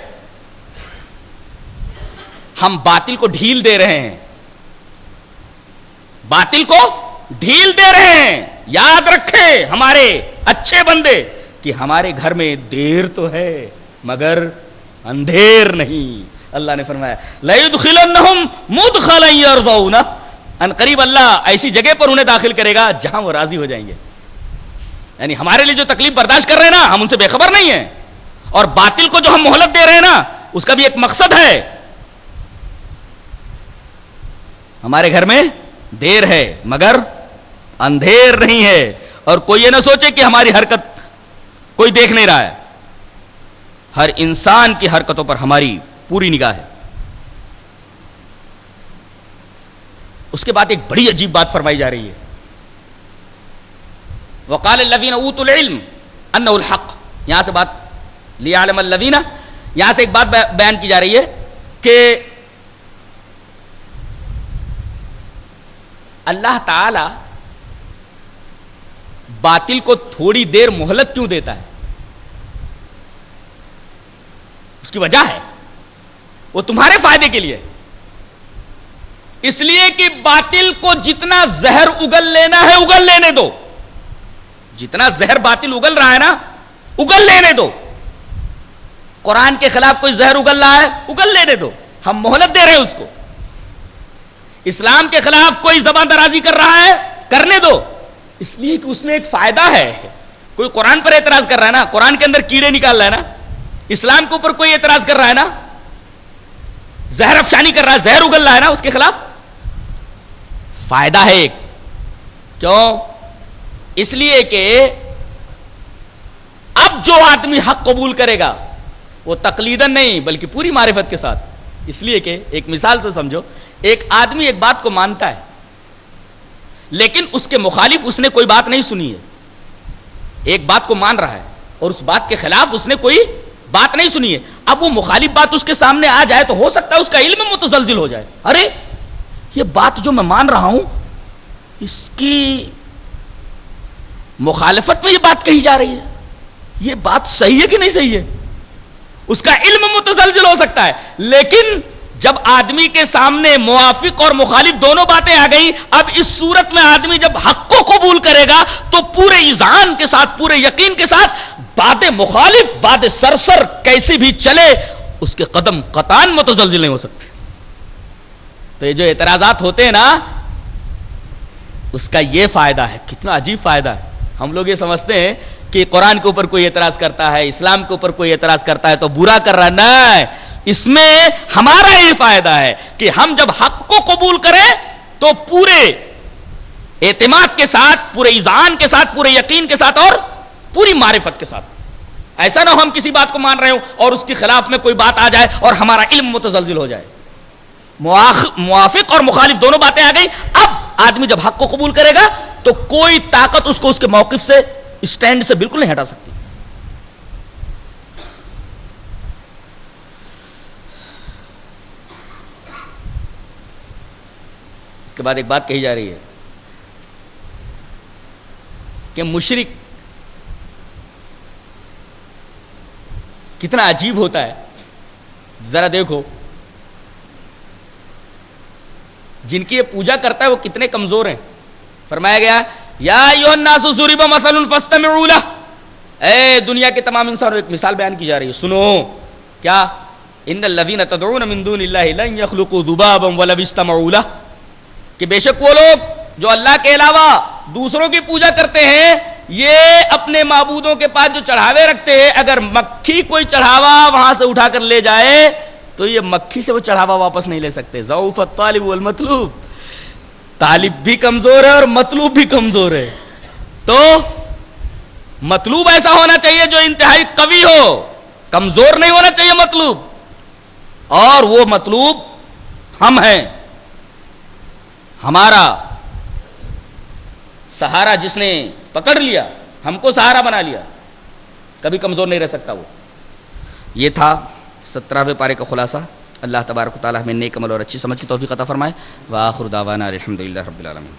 ہم باطل کو ڈھیل دے رہے ہیں, باطل کو ڈھیل دے رہے ہیں. یاد رکھیں ہمارے اچھے بندے کہ ہمارے گھر میں دیر تو ہے مگر اندھیر نہیں. اللہ نے فرمایا لَيُدْخِلَنَّهُمْ مُدْخَلًا يَرْضَوْنَهُ, ان قریب اللہ ایسی جگہ پر انہیں داخل کرے گا جہاں وہ راضی ہو جائیں گے. یعنی ہمارے لیے جو تکلیف برداشت کر رہے ہیں نا, ہم ان سے بے خبر نہیں ہیں. اور باطل کو جو ہم مہلت دے رہے ہیں نا, اس کا بھی ایک مقصد ہے. ہمارے گھر میں دیر ہے مگر اندھیر نہیں ہے. اور کوئی یہ نہ سوچے کہ ہماری حرکت کوئی دیکھ نہیں رہا ہے. ہر انسان کی حرکتوں پر ہماری پوری نگاہ ہے. اس کے بعد ایک بڑی عجیب بات فرمائی جا رہی ہے, وقال الذين اوتوا العلم انه الحق. یہاں سے بات ليعلم الذين, یہاں سے ایک بات بیان کی جا رہی ہے کہ اللہ تعالی باطل کو تھوڑی دیر مہلت کیوں دیتا ہے؟ اس کی وجہ ہے, وہ تمہارے فائدے کے لیے. اس لیے کہ باطل کو جتنا زہر اگل لینا ہے اگل لینے دو. جتنا زہر باطل اگل رہا ہے نا, اگل لینے دو. قرآن کے خلاف کوئی زہر اگل رہا ہے, اگل لینے دو, ہم مہلت دے رہے ہیں اس کو. اسلام کے خلاف کوئی زبان درازی کر رہا ہے, کرنے دو, اس لیے کہ اس میں ایک فائدہ ہے. کوئی قرآن پر اعتراض کر رہا ہے نا, قرآن کے اندر کیڑے نکال رہا ہے نا, اسلام کے اوپر کوئی اعتراض کر رہا ہے نا, زہر افشانی کر رہا ہے, زہر اگل رہا ہے نا, اس کے خلاف فائدہ ہے ایک. کیوں؟ اس لیے کہ اب جو آدمی حق قبول کرے گا وہ تقلیداً نہیں بلکہ پوری معرفت کے ساتھ. اس لیے کہ ایک مثال سے سمجھو, ایک آدمی ایک بات کو مانتا ہے لیکن اس کے مخالف اس نے کوئی بات نہیں سنی ہے. ایک بات کو مان رہا ہے اور اس بات کے خلاف اس نے کوئی بات نہیں سنی ہے. اب وہ مخالف بات اس کے سامنے آ جائے تو ہو سکتا ہے اس کا علم متزلزل ہو جائے. ارے یہ بات جو میں مان رہا ہوں اس کی مخالفت میں یہ بات کہی جا رہی ہے, یہ بات صحیح ہے کہ نہیں صحیح ہے, اس کا علم متزلزل ہو سکتا ہے. لیکن جب آدمی کے سامنے موافق اور مخالف دونوں باتیں آ گئیں, اب اس صورت میں آدمی جب حق کو قبول کرے گا تو پورے اذعان کے ساتھ, پورے یقین کے ساتھ, بات مخالف بات سرسر کیسی بھی چلے اس کے قدم قطعاً متزلزل نہیں ہو سکتے. تو یہ جو اعتراضات ہوتے ہیں نا, اس کا یہ فائدہ ہے. کتنا عجیب فائدہ ہے. ہم لوگ یہ سمجھتے ہیں کہ قرآن کے اوپر کوئی اعتراض کرتا ہے, اسلام کے اوپر کوئی اعتراض کرتا ہے تو برا کر رہا ہے. نہیں, اس میں ہمارا یہ فائدہ ہے کہ ہم جب حق کو قبول کریں تو پورے اعتماد کے ساتھ, پورے اذعان کے ساتھ, پورے یقین کے ساتھ اور پوری معرفت کے ساتھ. ایسا نہ ہو ہم کسی بات کو مان رہے ہوں اور اس کے خلاف میں کوئی بات آ جائے اور ہمارا علم متزلزل ہو جائے. موافق اور مخالف دونوں باتیں آ گئی. اب آدمی جب حق کو قبول کرے گا تو کوئی طاقت اس کو اس کے موقف سے اسٹینڈ سے بالکل نہیں ہٹا سکتی. اس کے بعد ایک بات کہی جا رہی ہے کہ مشرک کتنا عجیب ہوتا ہے. ذرا دیکھو جن کی یہ پوجا کرتا ہے وہ کتنے کمزور ہیں. فرمایا گیا یا ایھا الناس ضرب مثل فاستمعوا له. اے دنیا کے تمام انسانوں ایک مثال بیان کی جا رہی ہے, سنو. کیا؟ ان الذین تدعون من دون اللہ لن یخلقوا ذبابا ولو اجتمعوا له. کہ بے شک وہ لوگ جو اللہ کے علاوہ دوسروں کی پوجا کرتے ہیں یہ اپنے معبودوں کے پاس جو چڑھاوے رکھتے ہیں, اگر مکھی کوئی چڑھاوا وہاں سے اٹھا کر لے جائے تو یہ مکھی سے وہ چڑھاوا واپس نہیں لے سکتے. ضعف الطالب والمطلوب. طالب بھی کمزور ہے اور مطلوب بھی کمزور ہے. تو مطلوب ایسا ہونا چاہیے جو انتہائی قوی ہو, کمزور نہیں ہونا چاہیے مطلوب. اور وہ مطلوب ہم ہیں. ہمارا سہارا جس نے پکڑ لیا, ہم کو سہارا بنا لیا, کبھی کمزور نہیں رہ سکتا وہ. یہ تھا 17ویں پارے کا خلاصہ. اللہ تبارک و تعالی ہمیں نیک عمل اور اچھی سمجھ کی توفیق عطا فرمائے. وآخر دعوانا الحمدللہ رب العالمین.